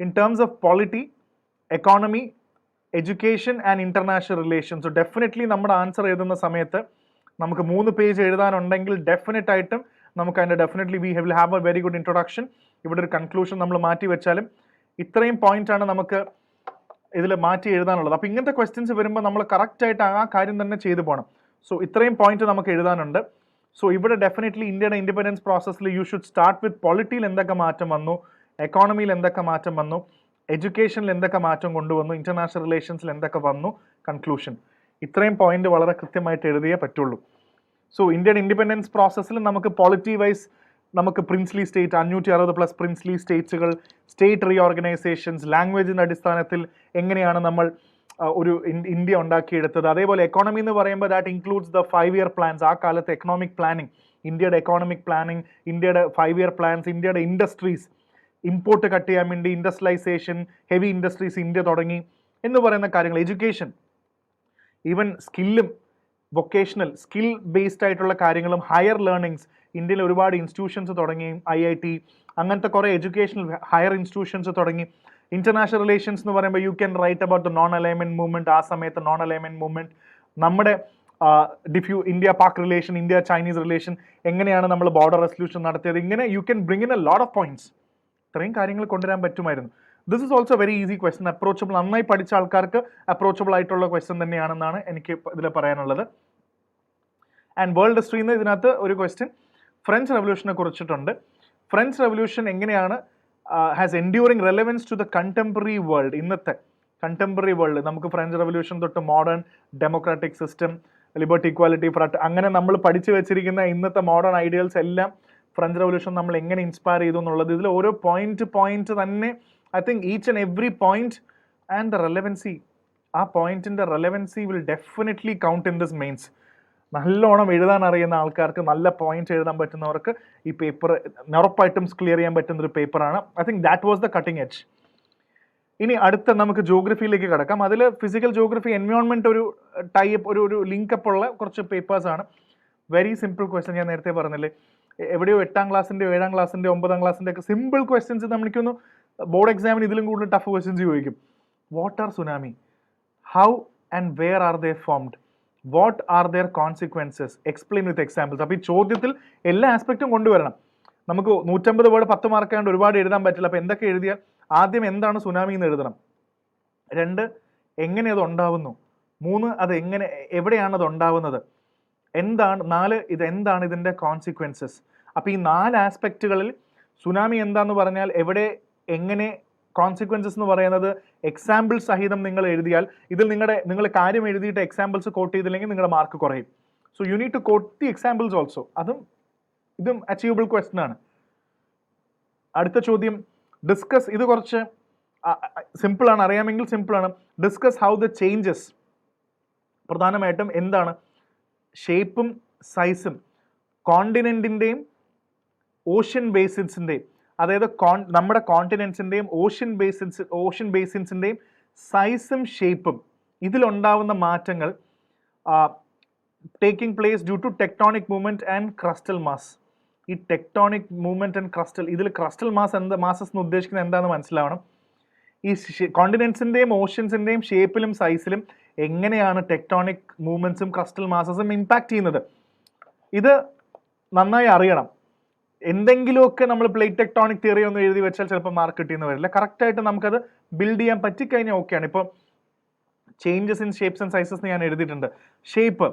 In terms of polity, economy, education and international relations. So definitely നമ്മുടെ ആൻസർ എഴുതുന്ന സമയത്ത് നമുക്ക് 3 പേജ് എഴുതാനുണ്ടെങ്കിൽ ഡെഫിനറ്റ് ആയിട്ടും നമുക്ക് അതിൻ്റെ definitely we will have A very good introduction. ഇവിടെ ഒരു കൺക്ലൂഷൻ നമ്മൾ മാറ്റി വെച്ചാലും ഇത്രയും പോയിന്റാണ് നമുക്ക് ഇതിൽ മാറ്റി എഴുതാനുള്ളത്. അപ്പോൾ ഇങ്ങനത്തെ ക്വസ്റ്റ്യൻസ് വരുമ്പോൾ നമ്മൾ കറക്റ്റായിട്ട് ആ കാര്യം തന്നെ ചെയ്തു പോകണം. സോ ഇത്രയും പോയിന്റ് നമുക്ക് എഴുതാനുണ്ട്. സോ ഇവിടെ ഡെഫിനറ്റ്ലി ഇന്ത്യയുടെ ഇൻഡിപെൻഡൻസ് പ്രോസസ്സിൽ യു ഷുഡ് സ്റ്റാർട്ട് വിത്ത് പൊളിറ്റിയിൽ എന്തൊക്കെ മാറ്റം വന്നു, എക്കോണമിയിൽ എന്തൊക്കെ മാറ്റം വന്നു, എഡ്യൂക്കേഷനിൽ എന്തൊക്കെ മാറ്റം കൊണ്ടുവന്നു, ഇന്റർനാഷണൽ റിലേഷൻസിൽ എന്തൊക്കെ വന്നു, കൺക്ലൂഷൻ. ഇത്രയും പോയിന്റ് വളരെ കൃത്യമായിട്ട് എഴുതിയേ പറ്റുള്ളൂ. സോ ഇന്ത്യയുടെ ഇൻഡിപെൻഡൻസ് പ്രോസസ്സിൽ നമുക്ക് പോളിറ്റി വൈസ് നമുക്ക് പ്രിൻസ്ലി സ്റ്റേറ്റ്, 560+ പ്രിൻസ്ലി സ്റ്റേറ്റ്സുകൾ, സ്റ്റേറ്റ് റീഓർഗനൈസേഷൻസ്, ലാംഗ്വേജിൻ്റെ അടിസ്ഥാനത്തിൽ എങ്ങനെയാണ് നമ്മൾ ഒരു ഇന്ത്യ ഉണ്ടാക്കിയെടുത്തത്. അതേപോലെ എക്കോണമി എന്ന് പറയുമ്പോൾ that includes the 5-year plans. ആ കാലത്ത് എക്കണോമിക് പ്ലാനിങ്, ഇന്ത്യയുടെ എക്കോണമിക് പ്ലാനിങ്, ഇന്ത്യയുടെ 5-year പ്ലാൻസ്, ഇന്ത്യയുടെ ഇൻഡസ്ട്രീസ്, ഇമ്പോർട്ട് കട്ട് ചെയ്യാൻ വേണ്ടി ഇൻഡസ്ട്രിയലൈസേഷൻ, ഹെവി ഇൻഡസ്ട്രീസ് ഇന്ത്യ തുടങ്ങി എന്ന് പറയുന്ന കാര്യങ്ങൾ. എഡ്യൂക്കേഷൻ, ഈവൻ സ്കില്ലും വൊക്കേഷണൽ സ്കിൽ ബേസ്ഡ് ആയിട്ടുള്ള കാര്യങ്ങളും, ഹയർ ലേണിങ്സ്, ഇന്ത്യയിൽ ഒരുപാട് ഇൻസ്റ്റിറ്റ്യൂഷൻസ് തുടങ്ങി, IIT, അങ്ങനത്തെ കുറേ എഡ്യൂക്കേഷണൽ ഹയർ ഇൻസ്റ്റിറ്റ്യൂഷൻസ് തുടങ്ങി. ഇന്റർനാഷണൽ റിലേഷൻസ് എന്ന് പറയുമ്പോൾ you can write about the non alignment movement. ആ സമയത്ത് നോൺ അലൈൻമെന്റ് മൂവ്മെന്റ്, നമ്മുടെ India Pak relation, India Chinese relation, എങ്ങനെയാണ് നമ്മൾ ബോർഡർ റെസൊല്യൂഷൻ നടത്തിയത്, ഇങ്ങനെ U can bring in A lot of points. ഇത്രയും കാര്യങ്ങൾ കൊണ്ടുവരാൻ പറ്റുമായിരുന്നു. This is also very easy question. Approachable, നന്നായി പഠിച്ച ആൾക്കാർക്ക് അപ്രോച്ചബിൾ ആയിട്ടുള്ള ക്വസ്റ്റൻ തന്നെയാണെന്നാണ് എനിക്ക് ഇതിൽ പറയാനുള്ളത്. ആൻഡ് വേൾഡ് ഹിസ്റ്ററിയിൽ നിന്ന് ഇതിനകത്ത് ഒരു ക്വസ്റ്റ്യൻ ഫ്രഞ്ച് റെവല്യൂഷനെ കുറിച്ചിട്ടുണ്ട്. ഫ്രഞ്ച് റെവല്യൂഷൻ എങ്ങനെയാണ് has enduring relevance to the contemporary world. ഇന്നത്തെ കണ്ടംപററി വേൾഡ് നമുക്ക് ഫ്രഞ്ച് റെവല്യൂഷൻ തൊട്ട് modern democratic system, liberty, equality, അങ്ങനെ നമ്മൾ പഠിച്ചു വെച്ചിരിക്കുന്ന ഇന്നത്തെ മോഡേൺ ഐഡിയൽസ് എല്ലാം ഫ്രഞ്ച് റെവല്യൂഷൻ നമ്മൾ എങ്ങനെ ഇൻസ്പയർ ചെയ്തു എന്നുള്ളത്. ഇതിൽ ഓരോ പോയിന്റ് തന്നെ, I think each and every point and the relevancy, ആ പോയിന്റിന്റെ relevancy will definitely count in this mains. നല്ലോണം എഴുതാൻ അറിയുന്ന ആൾക്കാർക്ക്, നല്ല പോയിന്റ് എഴുതാൻ പറ്റുന്നവർക്ക് ഈ പേപ്പർ ഉറപ്പായിട്ടും ക്ലിയർ ചെയ്യാൻ പറ്റുന്നൊരു പേപ്പറാണ്. I think that was the cutting edge. ഇനി അടുത്ത നമുക്ക് ജോഗ്രഫിയിലേക്ക് കിടക്കാം. അതിൽ ഫിസിക്കൽ ജോഗ്രഫി, എൻവയോൺമെന്റ് ഒരു ടൈപ്പ്, ഒരു ലിങ്കപ്പ് ഉള്ള കുറച്ച് പേപ്പേഴ്സാണ്. Very simple question. ഞാൻ നേരത്തെ പറഞ്ഞില്ലേ, എവിടെയോ 8ാം ക്ലാസ്സിൻ്റെ 7ാം ക്ലാസ്സിൻ്റെ 9ാം ക്ലാസ്സിൻ്റെ ഒക്കെ സിമ്പിൾ ക്വസ്റ്റ്യൻസ് നമ്മളിക്കൊന്ന് ബോർഡ് എക്സാമിന് ഇതിലും കൂടുതൽ ടഫ് ക്വസ്റ്റ്യൻസ് ചോദിക്കും. What are tsunami, how and where are they formed, what are their consequences, explain with examples. അപ്പോൾ ഈ ചോദ്യത്തിൽ എല്ലാ ആസ്പെക്റ്റും കൊണ്ടുവരണം. നമുക്ക് 150 വേർഡ് 10 മാർക്കാണ്ട് ഒരുപാട് എഴുതാൻ പറ്റില്ല. അപ്പോൾ എന്തൊക്കെ എഴുതിയാൽ, ആദ്യം എന്താണ് സുനാമി എന്ന് എഴുതണം. 2 എങ്ങനെ അത് ഉണ്ടാവുന്നു. 3 അത് എങ്ങനെ, എവിടെയാണ് അത് ഉണ്ടാവുന്നത്, എന്താണ്. 4 ഇത് എന്താണ് ഇതിൻ്റെ കോൺസിക്വൻസസ്. അപ്പോൾ ഈ 4 ആസ്പെക്റ്റുകളിൽ സുനാമി എന്താന്ന് പറഞ്ഞാൽ, എവിടെ, എങ്ങനെ, കോൺസിക്വൻസസ് എന്ന് പറയുന്നത് എക്സാമ്പിൾ സഹിതം നിങ്ങൾ എഴുതിയാൽ, ഇതിൽ നിങ്ങൾ കാര്യം എഴുതിയിട്ട് എക്സാമ്പിൾസ് കോട്ട് ചെയ്തില്ലെങ്കിൽ നിങ്ങളുടെ മാർക്ക് കുറയും. So you need to quote the examples also. ഇതും അച്ചീവബിൾ ക്വസ്റ്റൻ ആണ്. അടുത്ത ചോദ്യം ഡിസ്കസ്. ഇത് കുറച്ച് സിമ്പിളാണ്, അറിയാമെങ്കിൽ സിമ്പിളാണ്. ഡിസ്കസ് ഹൗ ദ ചേഞ്ചസ്, പ്രധാനമായിട്ടും എന്താണ് ഷേപ്പും സൈസും കോണ്ടിനെന്റിൻ്റെയും ഓഷ്യൻ ബേസിൻസിൻ്റെയും, അതായത് നമ്മുടെ കോണ്ടിനെന്റ്സിൻ്റെയും ഓഷ്യൻ ബേസിൻസിൻ്റെയും സൈസും ഷേപ്പും ഇതിലുണ്ടാവുന്ന മാറ്റങ്ങൾ taking place due to tectonic movement and crustal mass. ഈ ടെക്ടോണിക് മൂവ്മെന്റ് ആൻഡ് ക്രസ്റ്റൽ, ഇതിൽ ക്രസ്റ്റൽ മാസസ് എന്ന് ഉദ്ദേശിക്കുന്നത് എന്താണെന്ന് മനസ്സിലാവണം. ഈ കോണ്ടിനെന്റ്സിന്റെയും ഓഷ്യൻസിന്റെയും ഷേപ്പിലും സൈസിലും എങ്ങനെയാണ് ടെക്ടോണിക് മൂവ്മെന്റ്സും ക്രസ്റ്റൽ മാസസും ഇമ്പാക്ട് ചെയ്യുന്നത്, ഇത് നന്നായി അറിയണം. എന്തെങ്കിലുമൊക്കെ നമ്മൾ പ്ലേറ്റ് ടെക്ടോണിക് തിയറി ഒന്ന് എഴുതി വെച്ചാൽ ചിലപ്പോൾ മാർക്ക് കിട്ടിയെന്ന് വരില്ല. കറക്റ്റായിട്ട് നമുക്കത് ബിൽഡ് ചെയ്യാൻ പറ്റിക്കഴിഞ്ഞാൽ ഓക്കെയാണ്. ഇപ്പോൾ changes in shapes and sizes ഞാൻ എഴുതിയിട്ടുണ്ട്. ഷേപ്പ്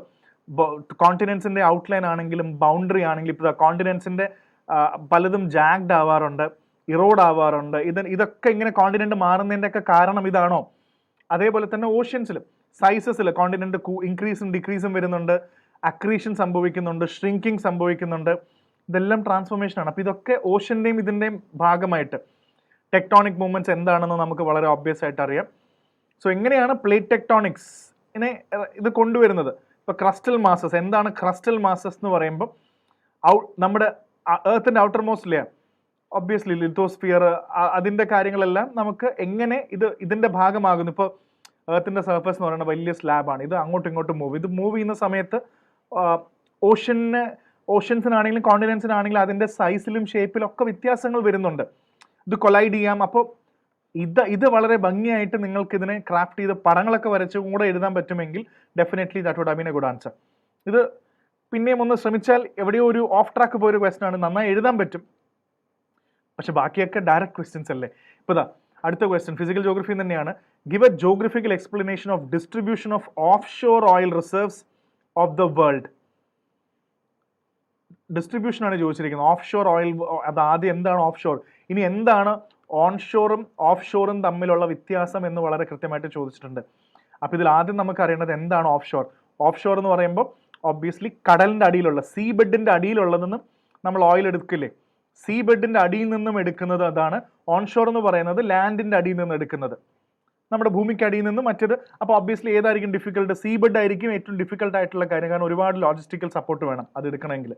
കോണ്ടിനെന്റ്സിന്റെ ഔട്ട്ലൈൻ ആണെങ്കിലും ബൗണ്ടറി ആണെങ്കിലും, ഇപ്പോൾ കോണ്ടിനെന്റ്സിന്റെ പലതും ജാഗ്ഡ് ആവാറുണ്ട്, ഇറോഡ് ആവാറുണ്ട്. ഇതൊക്കെ ഇങ്ങനെ കോണ്ടിനെന്റ് മാറുന്നതിൻ്റെ ഒക്കെ കാരണം ഇതാണോ? അതേപോലെ തന്നെ ഓഷ്യൻസിലും സൈസസിൽ കോണ്ടിനെന്റ് ഇൻക്രീസും ഡിക്രീസും വരുന്നുണ്ട്, അക്രീഷൻ സംഭവിക്കുന്നുണ്ട്, ഷ്രിങ്കിങ് സംഭവിക്കുന്നുണ്ട്. ഇതെല്ലാം ട്രാൻസ്ഫോർമേഷൻ ആണ്. അപ്പോൾ ഇതൊക്കെ ഓഷ്യൻ്റെയും ഇതിൻ്റെയും ഭാഗമായിട്ട് ടെക്ടോണിക് മൂവ്മെന്റ്സ് എന്താണെന്ന് നമുക്ക് വളരെ ഒബ്വിയസ് ആയിട്ട് അറിയാം. സോ എങ്ങനെയാണ് പ്ലേറ്റ് ടെക്ടോണിക്സിനെ ഇത് കൊണ്ടുവരുന്നത്? ഇപ്പോൾ ക്രസ്റ്റൽ മാസസ്, എന്താണ് ക്രസ്റ്റൽ മാസസ് എന്ന് പറയുമ്പോൾ നമ്മുടെ എർത്തിന്റെ outermost layer, obviously lithosphere, അതിൻ്റെ കാര്യങ്ങളെല്ലാം നമുക്ക് എങ്ങനെ ഇതിൻ്റെ ഭാഗമാകുന്നു. ഇപ്പോൾ എർത്തിന്റെ സർഫസ് എന്ന് പറയുന്നത് വലിയ സ്ലാബാണ്, ഇത് അങ്ങോട്ടും ഇങ്ങോട്ടും മൂവ് ചെയ്യുന്ന സമയത്ത് ഓഷ്യൻസിനാണെങ്കിലും കോണ്ടിനെന്റ്സിനാണെങ്കിലും അതിൻ്റെ സൈസിലും ഷേപ്പിലും ഒക്കെ വ്യത്യാസങ്ങൾ വരുന്നുണ്ട്. ഇത് കൊളൈഡ് ചെയ്യാം. അപ്പോൾ ഇത് വളരെ ഭംഗിയായിട്ട് നിങ്ങൾക്ക് ഇതിനെ ക്രാഫ്റ്റ് ചെയ്ത് പടങ്ങളൊക്കെ വരച്ച് കൂടെ എഴുതാൻ പറ്റുമെങ്കിൽ definitely that would have been a good answer. ഇത് പിന്നെയും ഒന്ന് ശ്രമിച്ചാൽ എവിടെയോ ഒരു ഓഫ് ട്രാക്ക് പോയൊരു ക്വസ്റ്റൻ ആണ്, നന്നായി എഴുതാൻ പറ്റും. പക്ഷെ ബാക്കിയൊക്കെ ഡയറക്റ്റ് ക്വസ്റ്റ്യൻസ് അല്ലേ. ഇപ്പോൾ അടുത്ത ക്വസ്റ്റ്യൻ ഫിസിക്കൽ ജോഗ്രഫി തന്നെയാണ്. Give a geographical explanation of distribution of offshore oil reserves of the world. Distribution ആണ് ചോദിച്ചിരിക്കുന്നത്. ഓഫ് ഷോർ ഓയിൽ, അത് ആദ്യം എന്താണ് ഓഫ് ഷോർ, ഇനി എന്താണ് ഓൺ ഷോറും ഓഫ് ഷോറും തമ്മിലുള്ള വ്യത്യാസം എന്ന് വളരെ കൃത്യമായിട്ട് ചോദിച്ചിട്ടുണ്ട്. അപ്പോൾ ഇതിൽ ആദ്യം നമുക്ക് അറിയേണ്ടത് എന്താണ് ഓഫ് ഷോർ. ഓഫ് ഷോർ എന്ന് പറയുമ്പോൾ ഒബ്വിയസ്ലി കടലിൻ്റെ അടിയിലുള്ള സീ ബെഡിൻ്റെ അടിയിലുള്ളതെന്നും നമ്മൾ ഓയിൽ എടുക്കില്ലേ, സീ ബെഡിൻ്റെ അടിയിൽ നിന്നും എടുക്കുന്നത് അതാണ്. ഓൺ ഷോർ എന്ന് പറയുന്നത് ലാൻഡിൻ്റെ അടിയിൽ നിന്ന് എടുക്കുന്നത്, നമ്മുടെ ഭൂമിക്ക് അടിയിൽ നിന്നും മറ്റേത്. അപ്പോൾ ഒബ്വിയസ്ലി ഏതായിരിക്കും ഡിഫിക്കൽട്ട്? സീ ബെഡ് ആയിരിക്കും ഏറ്റവും ഡിഫിക്കൽട്ട് ആയിട്ടുള്ള കാര്യം, കാരണം ഒരുപാട് ലോജിസ്റ്റിക്കൽ സപ്പോർട്ട് വേണം അത് എടുക്കണമെങ്കിൽ.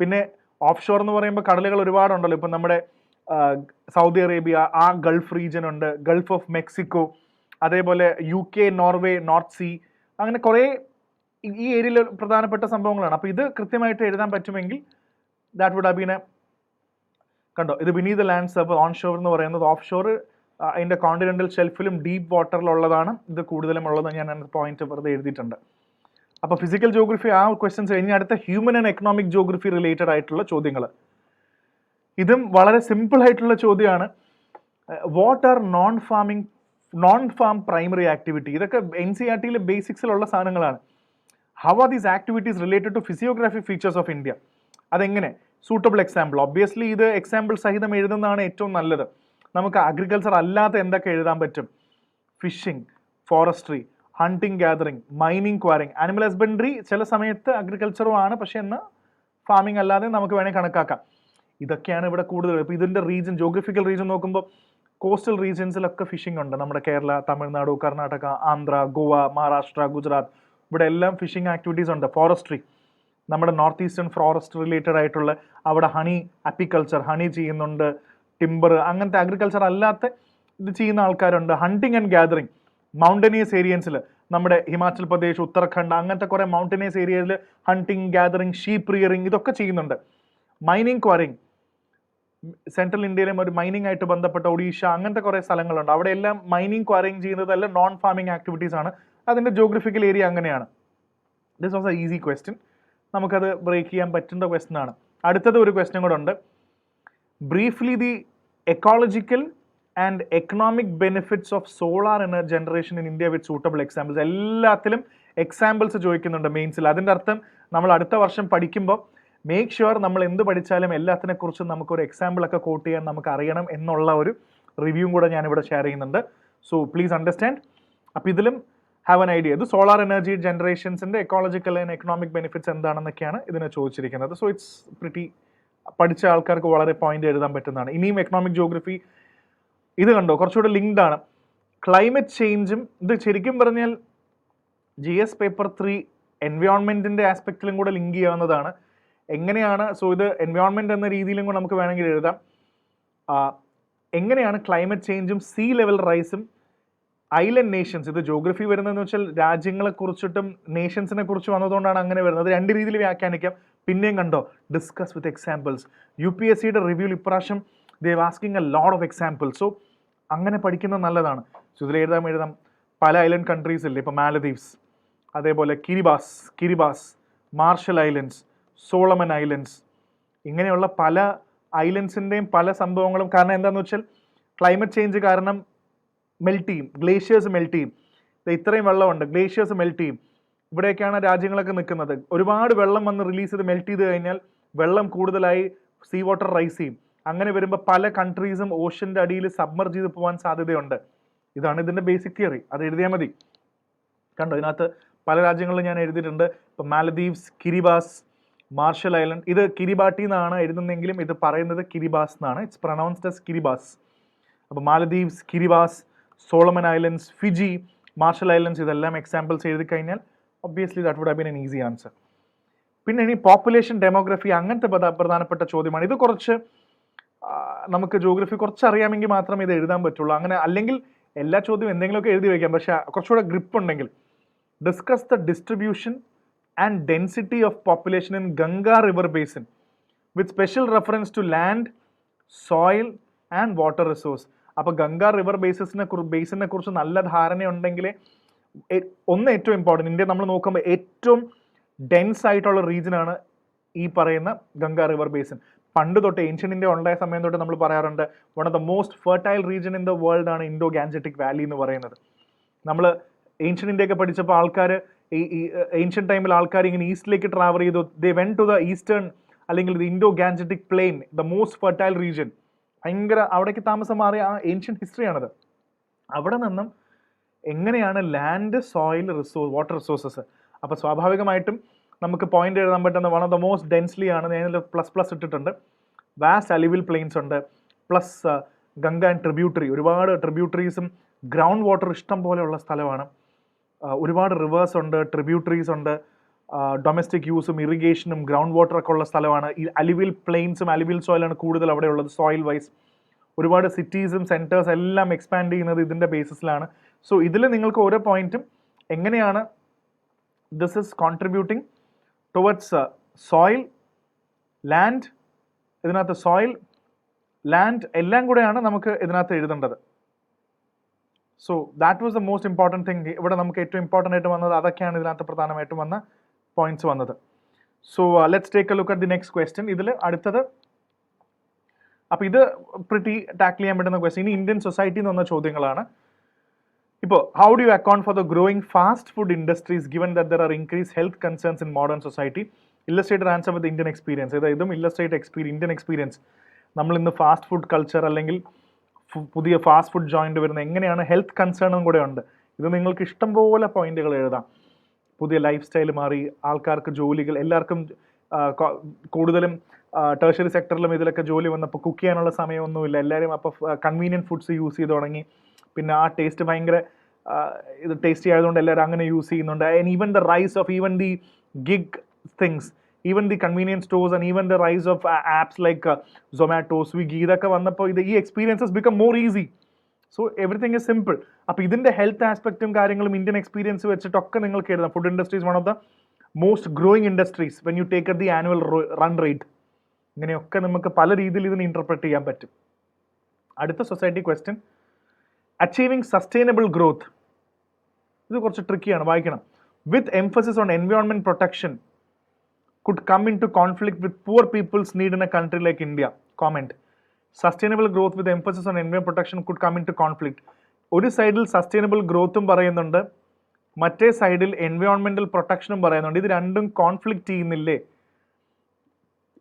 പിന്നെ ഓഫ് ഷോർ എന്ന് പറയുമ്പോൾ കടലുകൾ ഒരുപാടുണ്ടല്ലോ. ഇപ്പം നമ്മുടെ സൗദി അറേബ്യ, ആ ഗൾഫ് റീജിയൻ ഉണ്ട്, ഗൾഫ് ഓഫ് മെക്സിക്കോ, അതേപോലെ UK, നോർവേ, നോർത്ത് സീ, അങ്ങനെ കുറേ ഈ ഏരിയയിൽ പ്രധാനപ്പെട്ട സംഭവങ്ങളാണ്. അപ്പോൾ ഇത് കൃത്യമായിട്ട് എഴുതാൻ പറ്റുമെങ്കിൽ that would have been a, കണ്ടോ ഇത് beneath the land surface. Onshore എന്ന് പറയുന്നത് ഓഫ് ഷോർ അതിൻ്റെ കോണ്ടിനെന്റൽ ഷെൽഫിലും ഡീപ്പ് വാട്ടറിലുള്ളതാണ്. ഇത് കൂടുതലും ഉള്ളത് ഞാൻ പോയിന്റ് വെറുതെ എഴുതിയിട്ടുണ്ട്. അപ്പോൾ ഫിസിക്കൽ ജോഗ്രഫി ആ ക്വസ്റ്റ്യൻസ് കഴിഞ്ഞ് അടുത്ത human and economic geography related ആയിട്ടുള്ള ചോദ്യങ്ങൾ. ഇതും വളരെ സിമ്പിൾ ആയിട്ടുള്ള ചോദ്യമാണ്. What are non farm primary activity? ഇതൊക്കെ NCERTയിലെ ബേസിക്സിലുള്ള സാധനങ്ങളാണ്. How are these activities related to physiographic features of India? അതെങ്ങനെ? Suitable example. ഒബ്വിയസ്ലി ഇത് എക്സാമ്പിൾ സഹിതം എഴുതുന്നതാണ് ഏറ്റവും നല്ലത്. നമുക്ക് അഗ്രികൾച്ചർ അല്ലാത്ത എന്തൊക്കെ എഴുതാൻ പറ്റും? Fishing, forestry, hunting, gathering, mining, quarrying, animal husbandry ചില സമയത്ത് അഗ്രികൾച്ചറും ആണ്, പക്ഷെ എന്നാൽ ഫാമിംഗ് അല്ലാതെ നമുക്ക് വേണമെങ്കിൽ കണക്കാക്കാം. ഇതൊക്കെയാണ് ഇവിടെ കൂടുതൽ. ഇപ്പോൾ ഇതിൻ്റെ റീജിയൻ, ജോഗ്രഫിക്കൽ റീജിയൻ നോക്കുമ്പോൾ കോസ്റ്റൽ റീജിയൻസിലൊക്കെ ഫിഷിംഗ് ഉണ്ട്. നമ്മുടെ കേരള, തമിഴ്നാട്, കർണാടക, ആന്ധ്ര, ഗോവ, മഹാരാഷ്ട്ര, ഗുജറാത്ത്, ഇവിടെ എല്ലാം ഫിഷിംഗ് ആക്ടിവിറ്റീസ് ഉണ്ട്. ഫോറസ്ട്രി, നമ്മുടെ നോർത്ത് ഈസ്റ്റേൺ ഫോറസ്റ്റ് റിലേറ്റഡ് ആയിട്ടുള്ള അവിടെ ഹണി അപ്പിക്കൾച്ചർ, ഹണി ചെയ്യുന്നുണ്ട്, ടിമ്പർ, അങ്ങനത്തെ അഗ്രികൾച്ചർ അല്ലാത്ത ഇത് ചെയ്യുന്ന ആൾക്കാരുണ്ട്. ഹണ്ടിങ് ആൻഡ് ഗ്യാതറിങ്, മൗണ്ടനിയസ് ഏരിയൻസിൽ നമ്മുടെ ഹിമാചൽ പ്രദേശ്, ഉത്തരാഖണ്ഡ്, അങ്ങനത്തെ കുറേ മൗണ്ടനിയസ് ഏരിയയിൽ ഹണ്ടിങ്, ഗ്യാതറിങ്, ഷീപ്പ് റിയറിങ് ഇതൊക്കെ ചെയ്യുന്നുണ്ട്. മൈനിങ്, ക്വാറിങ്, സെൻട്രൽ ഇന്ത്യയിലും ഒരു മൈനിങ് ആയിട്ട് ബന്ധപ്പെട്ട ഒഡീഷ, അങ്ങനത്തെ കുറേ സ്ഥലങ്ങളുണ്ട്. അവിടെ എല്ലാം മൈനിങ്, ക്വാറിങ് ചെയ്യുന്നതെല്ലാം നോൺ ഫാമിംഗ് ആക്ടിവിറ്റീസ് ആണ്. അതിൻ്റെ ജോഗ്രഫിക്കൽ ഏരിയ അങ്ങനെയാണ്. This was A easy question, നമുക്കത് ബ്രേക്ക് ചെയ്യാൻ പറ്റുന്ന ക്വസ്റ്റ്യൻ ആണ്. അടുത്തത് ഒരു ക്വസ്റ്റ്യൻ കൂടെ ഉണ്ട്. Briefly the ecological and economic benefits of solar energy generation in India with suitable examples. എല്ലാത്തിലും എക്സാമ്പിൾസ് ചോദിക്കുന്നുണ്ട് മെയിൻസിൽ. അതിൻ്റെ അർത്ഥം നമ്മൾ അടുത്ത വർഷം പഠിക്കുമ്പോൾ മേക്ക് ഷുവർ നമ്മൾ എന്ത് പഠിച്ചാലും എല്ലാത്തിനെ കുറിച്ചും നമുക്കൊരു എക്സാമ്പിളൊക്കെ കോട്ട് ചെയ്യാൻ നമുക്ക് അറിയണം എന്നുള്ള ഒരു റിവ്യൂവും കൂടെ ഞാനിവിടെ ഷെയർ ചെയ്യുന്നുണ്ട്. So please understand. അപ്പോൾ ഇതിലും ഹാവ് എൻ ഐഡിയ. ഇത് സോളാർ എനർജി ജനറേഷൻസിൻ്റെ എക്കോളജിക്കൽ ആൻഡ് എക്കണോമിക് ബെനിഫിറ്റ്സ് എന്താണെന്നൊക്കെയാണ് ഇതിനെ ചോദിച്ചിരിക്കുന്നത്. സോ ഇറ്റ്സ് പ്രിറ്റി, പഠിച്ച ആൾക്കാർക്ക് വളരെ പോയിന്റ് എഴുതാൻ പറ്റുന്നതാണ്. ഇനിയും എക്കണോമിക് ജോഗ്രഫി ഇത് കണ്ടോ കുറച്ചുകൂടെ ലിങ്ക്ഡ് ആണ്. ക്ലൈമറ്റ് ചേഞ്ചും ഇത് ശരിക്കും പറഞ്ഞാൽ GS പേപ്പർ 3 എൻവയോൺമെൻറ്റിൻ്റെ ആസ്പെക്റ്റിലും കൂടെ ലിങ്ക് ചെയ്യാവുന്നതാണ്. എങ്ങനെയാണ്, സോ ഇത് എൻവയോൺമെൻറ്റ് എന്ന രീതിയിലും കൂടെ നമുക്ക് വേണമെങ്കിൽ എഴുതാം. എങ്ങനെയാണ് ക്ലൈമറ്റ് ചേഞ്ചും സീ ലെവൽ റൈസും ഐലൻഡ് നേഷൻസ്, ഇത് ജോഗ്രഫി വരുന്നതെന്ന് വെച്ചാൽ രാജ്യങ്ങളെ കുറിച്ചിട്ടും നേഷൻസിനെ കുറിച്ച് വന്നതുകൊണ്ടാണ് അങ്ങനെ വരുന്നത്. രണ്ട് രീതിയിൽ വ്യാഖ്യാനിക്കാം. പിന്നെയും കണ്ടോ, ഡിസ്കസ് വിത്ത് എക്സാമ്പിൾസ്. UPSCയുടെ റിവ്യൂവിൽ ഇപ്രാവശ്യം they asking a lot of examples. So അങ്ങനെ പഠിക്കുന്നത് നല്ലതാണ്. സോ ഇതിൽ എഴുതാം പല ഐലൻഡ് കൺട്രീസ് ഇല്ലേ, ഇപ്പോൾ മാലദ്വീപ്സ്, അതേപോലെ കിരിബാസ്, മാർഷൽ ഐലൻഡ്സ്, സോളമൻ ഐലൻഡ്സ്, ഇങ്ങനെയുള്ള പല ഐലൻഡ്സിൻ്റെയും പല സംഭവങ്ങളും. കാരണം എന്താണെന്ന് വെച്ചാൽ ക്ലൈമറ്റ് ചേഞ്ച് കാരണം മെൽറ്റ് ചെയ്യും, ഗ്ലേഷ്യേഴ്സ് മെൽറ്റ് ചെയ്യും. ഇത്രയും വെള്ളമുണ്ട്, ഗ്ലേഷ്യേഴ്സ് മെൽറ്റ് ചെയ്യും. ഇവിടെയൊക്കെയാണ് രാജ്യങ്ങളൊക്കെ നിൽക്കുന്നത്. ഒരുപാട് വെള്ളം വന്ന് റിലീസ് ചെയ്ത് മെൽറ്റ് ചെയ്ത് കഴിഞ്ഞാൽ വെള്ളം കൂടുതലായി സീ വാട്ടർ റൈസ് ചെയ്യും. അങ്ങനെ വരുമ്പോൾ പല കൺട്രീസും ഓഷ്യൻ്റെ അടിയിൽ സബ്മർജ് ചെയ്ത് പോകാൻ സാധ്യതയുണ്ട്. ഇതാണ് ഇതിൻ്റെ ബേസിക് തിയറി. അത് എഴുതിയാൽ മതി. കണ്ടോ, ഇതിനകത്ത് പല രാജ്യങ്ങളിലും ഞാൻ എഴുതിയിട്ടുണ്ട്. ഇപ്പം മാലദ്വീപ്സ്, കിരിബാസ്, മാർഷൽ ഐലൻഡ്. ഇത് കിരിബാട്ടി എന്നാണ് എഴുതുന്നെങ്കിലും ഇത് പറയുന്നത് കിരിബാസ് എന്നാണ്. It's pronounced as Kiribati. അപ്പോൾ Maldives, Kiribati, Solomon Islands, Fiji, Marshall Islands, ഇതെല്ലാം എക്സാമ്പിൾസ് എഴുതി കഴിഞ്ഞാൽ obviously that would have been an easy answer. പിന്നെ ഇനി പോപ്പുലേഷൻ ഡെമോഗ്രഫി, അങ്ങനത്തെ പ്രധാനപ്പെട്ട ചോദ്യമാണ്. ഇത് കുറച്ച് നമുക്ക് ജോഗ്രഫി കുറച്ച് അറിയാമെങ്കിൽ മാത്രമേ ഇത് എഴുതാൻ പറ്റുള്ളൂ. അങ്ങനെ അല്ലെങ്കിൽ എല്ലാ ചോദ്യവും എന്തെങ്കിലുമൊക്കെ എഴുതി വയ്ക്കാം, പക്ഷേ കുറച്ചുകൂടെ ഗ്രിപ്പ് ഉണ്ടെങ്കിൽ. Discuss the distribution and density of population in Ganga river basin with special reference to land, soil and water resource. അപ്പോൾ ഗംഗാ റിവർ ബേസിനെ കുറിച്ച് നല്ല ധാരണയുണ്ടെങ്കിൽ ഏറ്റവും ഇമ്പോർട്ടൻറ്റ്, ഇന്ത്യ നമ്മൾ നോക്കുമ്പോൾ ഏറ്റവും ഡെൻസ് ആയിട്ടുള്ള റീജിയനാണ് ഈ പറയുന്ന ഗംഗാ റിവർ ബേസിൻ. പണ്ട് തൊട്ട് ഏൻഷ്യൻ ഇന്ത്യ ഉണ്ടായ സമയം തൊട്ട് നമ്മൾ പറയാറുണ്ട് one of the most fertile region in the world ആണ് ഇൻഡോ ഗാൻജറ്റിക് വാലി എന്ന് പറയുന്നത്. നമ്മൾ ഏൻഷ്യൻ ഇന്ത്യയൊക്കെ പഠിച്ചപ്പോൾ ആൾക്കാർ ഈ ഏൻഷ്യൻ ടൈമിൽ ആൾക്കാർ ഇങ്ങനെ ഈസ്റ്റിലേക്ക് ട്രാവൽ ചെയ്തു. They went to the eastern അല്ലെങ്കിൽ the Indo Gangetic plain, the most fertile region. ഭയങ്കര അവിടേക്ക് താമസം മാറിയ ആ ഏൻഷ്യൻ ഹിസ്റ്ററിയാണത്. അവിടെ നിന്നും എങ്ങനെയാണ് ലാൻഡ്, സോയിൽ, വാട്ടർ റിസോഴ്സസ്. അപ്പോൾ സ്വാഭാവികമായിട്ടും നമുക്ക് പോയിന്റ് എഴുതാൻ പറ്റുന്ന one of the most densely ആണ്. ഞാൻ പ്ലസ് ഇട്ടിട്ടുണ്ട്. വാസ്റ്റ് അലിവിൽ പ്ലെയിൻസ് ഉണ്ട്, പ്ലസ് ഗംഗ ആൻഡ് ട്രിബ്യൂട്ടറി, ഒരുപാട് ട്രിബ്യൂട്ടറീസും ഗ്രൗണ്ട് വാട്ടർ ഇഷ്ടം പോലെയുള്ള സ്ഥലമാണ്. ഒരുപാട് റിവേഴ്സ് ഉണ്ട്, ട്രിബ്യൂട്ടറീസ് ഉണ്ട്, ഡൊമസ്റ്റിക് യൂസും ഇറിഗേഷനും ഗ്രൗണ്ട് വാട്ടറൊക്കെ ഉള്ള സ്ഥലമാണ്. ഈ അലിവിൽ പ്ലെയിൻസും അലിവിൽ സോയിലാണ് കൂടുതൽ അവിടെ ഉള്ളത് സോയിൽ വൈസ്. ഒരുപാട് സിറ്റീസും സെൻറ്റേഴ്സ് എല്ലാം എക്സ്പാൻഡ് ചെയ്യുന്നത് ഇതിൻ്റെ ബേസിസിലാണ്. സോ ഇതിൽ നിങ്ങൾക്ക് ഓരോ പോയിന്റും എങ്ങനെയാണ് this is contributing towards soil, land, ഇതിനകത്ത് സോയിൽ, ലാൻഡ് എല്ലാം കൂടെയാണ് നമുക്ക് ഇതിനകത്ത് എഴുതേണ്ടത്. So that was the most important thing. ഇവിടെ നമുക്ക് ഏറ്റവും ഇമ്പോർട്ടൻ്റ് ആയിട്ട് വന്നത് അതൊക്കെയാണ് ഇതിനകത്ത് പ്രധാനമായിട്ടും വന്ന പോയിന്റ്സ് വന്നത്. So let's take a look at the next question. ഇതിൽ അടുത്തത്, അപ്പോൾ ഇത് പ്രിറ്റി ടാക്കിൾ ചെയ്യാൻ പറ്റുന്ന ക്വസ്റ്റ്യൻ. ഇനി ഇന്ത്യൻ സൊസൈറ്റി എന്ന് വന്ന ചോദ്യങ്ങളാണ്. ഇപ്പോൾ how do you account for the growing fast food industries given that there are increase health concerns in modern society? Illustrated answer with Indian experience. ഇതും ഇല്ലസ്ട്രേറ്റ് ഇന്ത്യൻ എക്സ്പീരിയൻസ്. നമ്മൾ ഇന്ന് fast food culture അല്ലെങ്കിൽ പുതിയ fast food joint വരുന്ന എങ്ങനെയാണ് health കൺസേണും കൂടെ ഉണ്ട്. ഇത് നിങ്ങൾക്ക് ഇഷ്ടം പോലെ പോയിന്റുകൾ എഴുതാം. പുതിയ ലൈഫ് സ്റ്റൈൽ മാറി, ആൾക്കാർക്ക് ജോലികൾ, എല്ലാവർക്കും കൂടുതലും ടേർഷ്യറി സെക്ടറിലും ഇതിലൊക്കെ ജോലി വന്നപ്പോൾ കുക്ക് ചെയ്യാനുള്ള സമയമൊന്നുമില്ല. എല്ലാവരും അപ്പോൾ കൺവീനിയൻറ്റ് ഫുഡ്സ് യൂസ് ചെയ്ത് തുടങ്ങി. പിന്നെ ആ ടേസ്റ്റ് ഭയങ്കര ഇത് ടേസ്റ്റി ആയതുകൊണ്ട് എല്ലാവരും അങ്ങനെ യൂസ് ചെയ്യുന്നുണ്ട്. And even the rise of even the gig things, even the convenience stores and even the rise of apps like Zomato, Swiggy, ഇതൊക്കെ വന്നപ്പോൾ ഈ experiences become more easy. So everything is simple. അപ്പോൾ ഇതിൻ്റെ ഹെൽത്ത് ആസ്പെക്റ്റും കാര്യങ്ങളും ഇന്ത്യൻ എക്സ്പീരിയൻസ് വെച്ചിട്ടൊക്കെ നിങ്ങൾക്ക് എഴുതാം. Food industries one of the most growing industries when you take at the annual run rate. ഇങ്ങനെയൊക്കെ നമുക്ക് പല രീതിയിൽ ഇതിനെ ഇൻ്റർപ്രറ്റ് ചെയ്യാൻ പറ്റും. അടുത്ത society question, achieving sustainable growth. ഇത് കുറച്ച് ട്രിക്കിയാണ്, വായിക്കണം. With emphasis on environment protection could come into conflict with poor people's need in a country like India. Comment. Sustainable growth with emphasis on environment protection could come into conflict. ഒരു സൈഡിൽ sustainable ഗ്രോത്തും പറയുന്നുണ്ട്, മറ്റേ സൈഡിൽ environmental പ്രൊട്ടക്ഷനും പറയുന്നുണ്ട്. ഇത് രണ്ടും conflict ചെയ്യുന്നില്ലേ?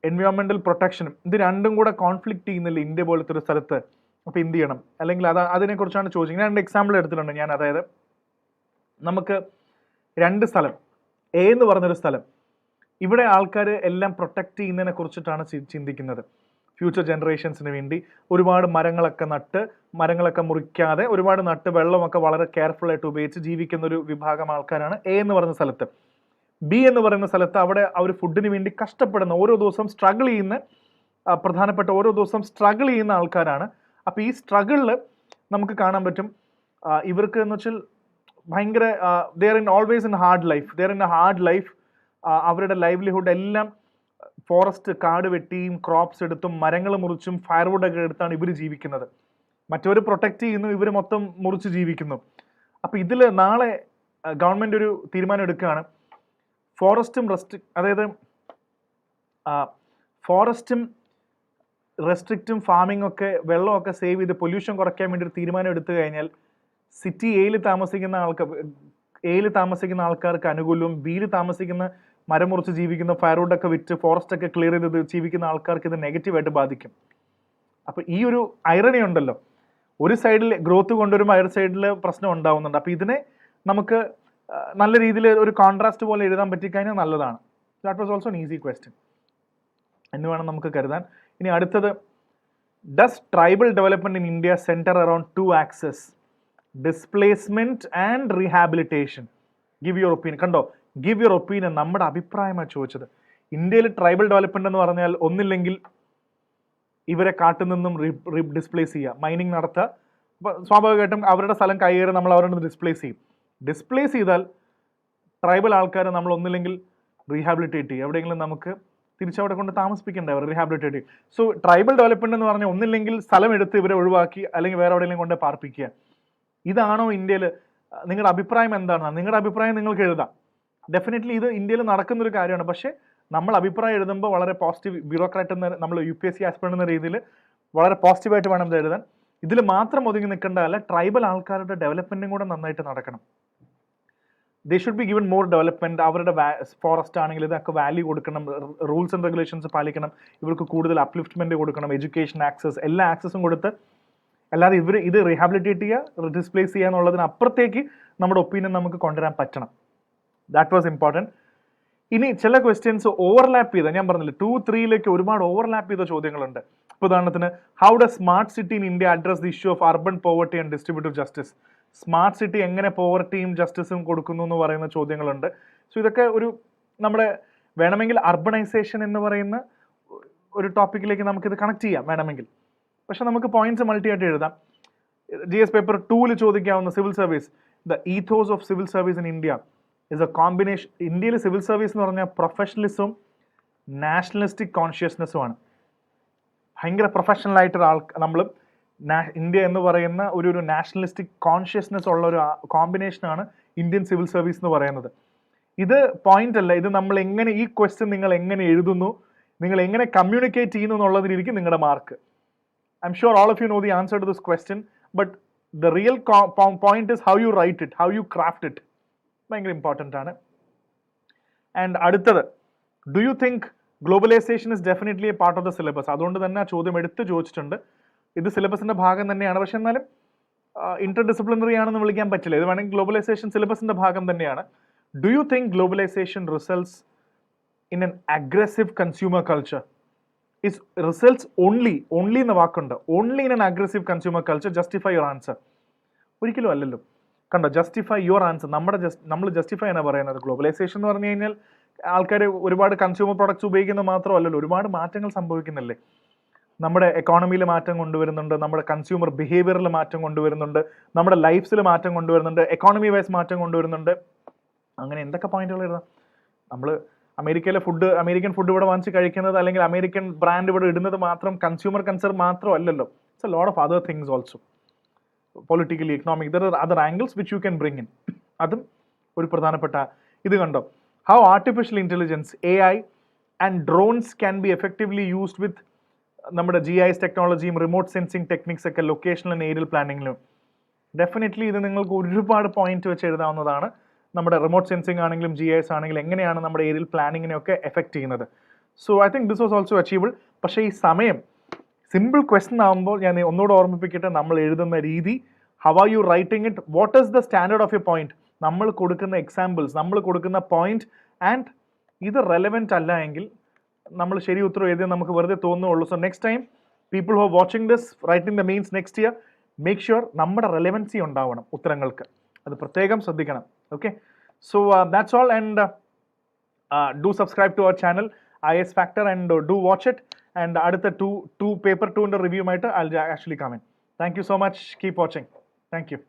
Environmental പ്രൊട്ടക്ഷനും ഇത് രണ്ടും കൂടെ കോൺഫ്ലിക്റ്റ് ചെയ്യുന്നില്ലേ ഇന്ത്യ പോലത്തെ ഒരു സ്ഥലത്ത്? അപ്പോൾ എന്ത് ചെയ്യണം? അല്ലെങ്കിൽ അതിനെക്കുറിച്ചാണ് ചോദിച്ചത്. ഞാൻ 2 എക്സാമ്പിൾ എടുത്തിട്ടുണ്ട് ഞാൻ. അതായത് നമുക്ക് 2 സ്ഥലം, എ എന്ന് പറഞ്ഞൊരു സ്ഥലം, ഇവിടെ ആൾക്കാർ എല്ലാം പ്രൊട്ടക്റ്റ് ചെയ്യുന്നതിനെ കുറിച്ചിട്ടാണ് ചിന്തിക്കുന്നത്. ഫ്യൂച്ചർ ജനറേഷൻസിന് വേണ്ടി ഒരുപാട് മരങ്ങളൊക്കെ മുറിക്കാതെ ഒരുപാട് നട്ട് വെള്ളമൊക്കെ വളരെ കെയർഫുള്ളായിട്ട് ഉപയോഗിച്ച് ജീവിക്കുന്ന ഒരു വിഭാഗം ആൾക്കാരാണ് എ എന്ന് പറയുന്ന സ്ഥലത്ത്. ബി എന്ന് പറയുന്ന സ്ഥലത്ത് അവിടെ അവർ ഫുഡിന് വേണ്ടി കഷ്ടപ്പെടുന്ന, ഓരോ ദിവസം സ്ട്രഗിൾ ചെയ്യുന്ന ആൾക്കാരാണ്. അപ്പോൾ ഈ സ്ട്രഗിളിൽ നമുക്ക് കാണാൻ പറ്റും ഇവർക്ക് എന്ന് വെച്ചാൽ ഭയങ്കര there in always in hard life, there in A hard life. അവരുടെ ലൈവ്ലിഹുഡ് എല്ലാം ഫോറസ്റ്റ് കാട് വെട്ടിയും ക്രോപ്സ് എടുത്തും മരങ്ങൾ മുറിച്ചും ഫയർവുഡൊക്കെ എടുത്താണ് ഇവർ ജീവിക്കുന്നത്. മറ്റവർ പ്രൊട്ടക്റ്റ് ചെയ്യുന്നു, ഇവർ മൊത്തം മുറിച്ച് ജീവിക്കുന്നു. അപ്പോൾ ഇതിൽ നാളെ ഗവൺമെൻറ് ഒരു തീരുമാനം എടുക്കുകയാണ്, ഫോറസ്റ്റും അതായത് ഫോറസ്റ്റും റെസ്ട്രിക്റ്റും ഫാമിംഗ് ഒക്കെ വെള്ളമൊക്കെ സേവ് ചെയ്ത് പൊല്യൂഷൻ കുറയ്ക്കാൻ വേണ്ടി ഒരു തീരുമാനം എടുത്തു കഴിഞ്ഞാൽ സിറ്റി എയിൽ താമസിക്കുന്ന ആൾക്കാർക്ക് അനുകൂലവും ബിയിൽ താമസിക്കുന്ന മരം മുറിച്ച് ജീവിക്കുന്ന ഫയർവുഡൊക്കെ വിറ്റ് ഫോറസ്റ്റ് ഒക്കെ ക്ലിയർ ചെയ്ത് ജീവിക്കുന്ന ആൾക്കാർക്ക് ഇത് നെഗറ്റീവായിട്ട് ബാധിക്കും. അപ്പോൾ ഈ ഒരു ഐറണി ഉണ്ടല്ലോ, ഒരു സൈഡിൽ ഗ്രോത്ത് കൊണ്ടുവരുമ്പോൾ അയർ സൈഡിൽ പ്രശ്നം ഉണ്ടാവുന്നുണ്ട്. അപ്പോൾ ഇതിനെ നമുക്ക് നല്ല രീതിയിൽ ഒരു കോൺട്രാസ്റ്റ് പോലെ എഴുതാൻ പറ്റിക്കഴിഞ്ഞാൽ നല്ലതാണ്. That was also easy question എന്ന് വേണം നമുക്ക് കരുതാൻ. ഇനി അടുത്തത്, does tribal development in India centre around 2 axes, displacement and rehabilitation? Give your opinion. കണ്ടോ, ഗിവ് യുവർ ഒപ്പീനിയൻ, നമ്മുടെ അഭിപ്രായമാണ് ചോദിച്ചത്. ഇന്ത്യയിൽ ട്രൈബൽ ഡെവലപ്മെന്റ് എന്ന് പറഞ്ഞാൽ ഒന്നില്ലെങ്കിൽ ഇവരെ കാട്ടിൽ നിന്നും ഡിസ്പ്ലേസ് ചെയ്യുക, മൈനിങ് നടത്തുക. അപ്പോൾ സ്വാഭാവികമായിട്ടും അവരുടെ സ്ഥലം കൈയേറി നമ്മൾ അവരുടെ ഡിസ്പ്ലേസ് ചെയ്യും. ഡിസ്പ്ലേസ് ചെയ്താൽ ട്രൈബൽ ആൾക്കാരെ നമ്മൾ ഒന്നില്ലെങ്കിൽ റീഹാബിലിറ്റേറ്റ് ചെയ്യും, എവിടെയെങ്കിലും നമുക്ക് തിരിച്ചവിടെ കൊണ്ട് താമസിപ്പിക്കേണ്ട അവർ റീഹാബിലിറ്റേറ്റ് ചെയ്യും. സോ ട്രൈബൽ ഡെവലപ്മെന്റ് എന്ന് പറഞ്ഞാൽ ഒന്നില്ലെങ്കിൽ സ്ഥലം എടുത്ത് ഇവരെ ഒഴിവാക്കി അല്ലെങ്കിൽ വേറെ എവിടെയെങ്കിലും കൊണ്ട് പാർപ്പിക്കുക. ഇതാണോ ഇന്ത്യയിൽ? നിങ്ങളുടെ അഭിപ്രായം എന്താണ്? നിങ്ങളുടെ അഭിപ്രായം നിങ്ങൾക്ക് എഴുതാം. ഡെഫിനറ്റ്ലി ഇത് ഇന്ത്യയിൽ നടക്കുന്നൊരു കാര്യമാണ്. പക്ഷേ നമ്മൾ അഭിപ്രായം എഴുതുമ്പോൾ വളരെ പോസിറ്റീവ്, ബ്യൂറോക്രാറ്റ് എന്ന നമ്മൾ UPSC ആസ്പിറന്റ് എന്ന രീതിയിൽ വളരെ പോസിറ്റീവായിട്ട് വേണം ഇത് എഴുതാൻ. ഇതിൽ മാത്രം ഒതുങ്ങി നിൽക്കേണ്ടതല്ല, ട്രൈബൽ ആൾക്കാരുടെ ഡെവലപ്മെന്റും കൂടെ നന്നായിട്ട് നടക്കണം. They should be given more development. അവരുടെ ഫോറസ്റ്റ് ആണെങ്കിൽ ഇതൊക്കെ വാല്യൂ കൊടുക്കണം, റൂൾസ് ആൻഡ് റെഗുലേഷൻസ് പാലിക്കണം, ഇവർക്ക് കൂടുതൽ അപ്ലിഫ്റ്റ്മെന്റ് കൊടുക്കണം, എഡ്യൂക്കേഷൻ ആക്സസ്, എല്ലാ ആക്സസും കൊടുത്ത്. അല്ലാതെ ഇത് റീഹാബിലിറ്റേറ്റ് ചെയ്യുക, ഡിസ്പ്ലേസ് ചെയ്യുക എന്നുള്ളതിന് അപ്പുറത്തേക്ക് നമ്മുടെ ഒപ്പീനിയൻ നമുക്ക് കൊണ്ടുവരാൻ പറ്റണം. That was important. ഇനി ചില ക്വസ്റ്റ്യൻസ് ഓവർലാപ്പ് ചെയ്ത, ഞാൻ പറഞ്ഞില്ല 2, 3 ഒരുപാട് ഓവർലാപ്പ് ചെയ്ത ചോദ്യങ്ങളുണ്ട്. ഇപ്പോൾ ഉദാഹരണത്തിന്, how does smart city in India address the issue of urban poverty and distributive justice? Smart city എങ്ങനെ പോവർട്ടിയും ജസ്റ്റിസും കൊടുക്കുന്നു എന്ന് പറയുന്ന ചോദ്യങ്ങളുണ്ട്. സോ ഇതൊക്കെ ഒരു നമ്മുടെ വേണമെങ്കിൽ അർബണൈസേഷൻ എന്ന് പറയുന്ന ഒരു ടോപ്പിക്കിലേക്ക് നമുക്കിത് കണക്ട് ചെയ്യാം വേണമെങ്കിൽ. പക്ഷെ നമുക്ക് പോയിന്റ്സ് മൾട്ടി ആയിട്ട് എഴുതാം. GS പേപ്പർ 2 ചോദിക്കാവുന്ന civil service, the ethos of civil service in India is a combination. ഇന്ത്യയിൽ സിവിൽ സർവീസ് എന്ന് പറഞ്ഞാൽ പ്രൊഫഷണലിസവും നാഷണലിസ്റ്റിക് കോൺഷ്യസ്നെസ്സുമാണ്. ഭയങ്കര പ്രൊഫഷണൽ ആയിട്ടൊരു നമ്മൾ ഇന്ത്യ എന്ന് പറയുന്ന ഒരു നാഷണലിസ്റ്റിക് കോൺഷ്യസ്നെസ് ഉള്ള ഒരു കോമ്പിനേഷനാണ് ഇന്ത്യൻ സിവിൽ സർവീസ് എന്ന് പറയുന്നത്. ഇത് പോയിന്റ് അല്ല, ഇത് നമ്മൾ എങ്ങനെ, ഈ ക്വസ്റ്റ്യൻ നിങ്ങൾ എങ്ങനെ എഴുതുന്നു, നിങ്ങൾ എങ്ങനെ കമ്മ്യൂണിക്കേറ്റ് ചെയ്യുന്നു എന്നുള്ളതിലിരിക്കും നിങ്ങളുടെ mark. I'm sure all of you know the answer to this question, but the real point is how you write it, how you craft it. ഭയങ്കര ഇമ്പോർട്ടൻ്റ് ആണ്. ആൻഡ് അടുത്തത്, do you think globalisation is definitely a part of the syllabus? അതുകൊണ്ട് തന്നെ ആ ചോദ്യം എടുത്ത് ചോദിച്ചിട്ടുണ്ട്. ഇത് സിലബസിൻ്റെ ഭാഗം തന്നെയാണ്, പക്ഷെ എന്നാലും ഇന്റർ ഡിസിപ്ലിനറി ആണെന്ന് വിളിക്കാൻ പറ്റില്ല. ഇത് വേണമെങ്കിൽ ഗ്ലോബലൈസേഷൻ സിലബസിൻ്റെ ഭാഗം തന്നെയാണ്. Do you think globalisation results in an aggressive consumer culture? is results only എന്ന വാക്കുണ്ട്, only in an aggressive consumer culture? Justify your answer. ഒരിക്കലും അല്ലല്ലോ. കണ്ടോ, ജസ്റ്റിഫൈ യുവർ ആൻസർ. നമ്മൾ ജസ്റ്റിഫൈ എന്നാണ് പറയുന്നത്. ഗ്ലോബലൈസേഷൻ എന്ന് പറഞ്ഞു കഴിഞ്ഞാൽ ആൾക്കാർ ഒരുപാട് കൺസ്യൂമർ പ്രൊഡക്ട്സ് ഉപയോഗിക്കുന്നത് മാത്രമല്ലല്ലോ, ഒരുപാട് മാറ്റങ്ങൾ സംഭവിക്കുന്നില്ലേ. നമ്മുടെ എക്കോണമിയിൽ മാറ്റം കൊണ്ടുവരുന്നുണ്ട്, നമ്മുടെ കൺസ്യൂമർ ബിഹേവിയറിൽ മാറ്റം കൊണ്ടുവരുന്നുണ്ട്, നമ്മുടെ ലൈഫ്സിൽ മാറ്റം കൊണ്ടുവരുന്നുണ്ട്, എക്കോണമി വൈസ് മാറ്റം കൊണ്ടുവരുന്നുണ്ട്. അങ്ങനെ എന്തൊക്കെ പോയിന്റുകൾ എഴുതാം. നമ്മൾ അമേരിക്കൻ ഫുഡ് ഇവിടെ വാങ്ങിച്ച് കഴിക്കുന്നത് അല്ലെങ്കിൽ അമേരിക്കൻ ബ്രാൻഡ് ഇവിടെ ഇടുന്നത് മാത്രം കൺസ്യൂമർ കൺസേൺ മാത്രമല്ലല്ലോ. It's A lot of other things also, politically, economic, there are other angles which you can bring in. അതും ഒരു പ്രധാനപ്പെട്ട. ഇത് കണ്ടോ, how artificial intelligence, AI and drones can be effectively used വിത്ത് നമ്മുടെ GIS ടെക്നോളജിയും remote sensing techniques ഒക്കെ locational and aerial പ്ലാനിങ്ങിലും. Definitely ഇത് നിങ്ങൾക്ക് ഒരുപാട് പോയിന്റ് വെച്ച് എഴുതാവുന്നതാണ്. നമ്മുടെ റിമോട്ട് സെൻസിങ് ആണെങ്കിലും GIS ആണെങ്കിലും എങ്ങനെയാണ് നമ്മുടെ ഏരിയൽ പ്ലാനിങ്ങിനെയൊക്കെ എഫക്റ്റ് ചെയ്യുന്നത്. So I think this was also achievable. പക്ഷേ ഈ സമയം സിമ്പിൾ ക്വസ്റ്റൻ ആകുമ്പോൾ ഞാൻ ഒന്നുകൂടെ ഓർമ്മിപ്പിക്കട്ടെ, നമ്മൾ എഴുതുന്ന രീതി, how are you writing it, what is the standard of U point, നമ്മൾ കൊടുക്കുന്ന എക്സാമ്പിൾസ്, നമ്മൾ കൊടുക്കുന്ന പോയിന്റ്, ആൻഡ് ഇത് റെലവെൻറ്റ് അല്ല എങ്കിൽ നമ്മൾ ശരി ഉത്തരം എഴുതിയാൽ നമുക്ക് വെറുതെ തോന്നുള്ളൂ. So next time people who are watching this writing the mains next year, make sure നമ്മുടെ റെലവൻസി ഉണ്ടാവണം ഉത്തരങ്ങൾക്ക്, അത് പ്രത്യേകം ശ്രദ്ധിക്കണം. Okay, so that's all, and do subscribe to our channel IS Factor and do watch it, and അടുത്ത paper 2 ന്റെ review ആയിട്ട് I'll actually come in. Thank you so much, keep watching. Thank you.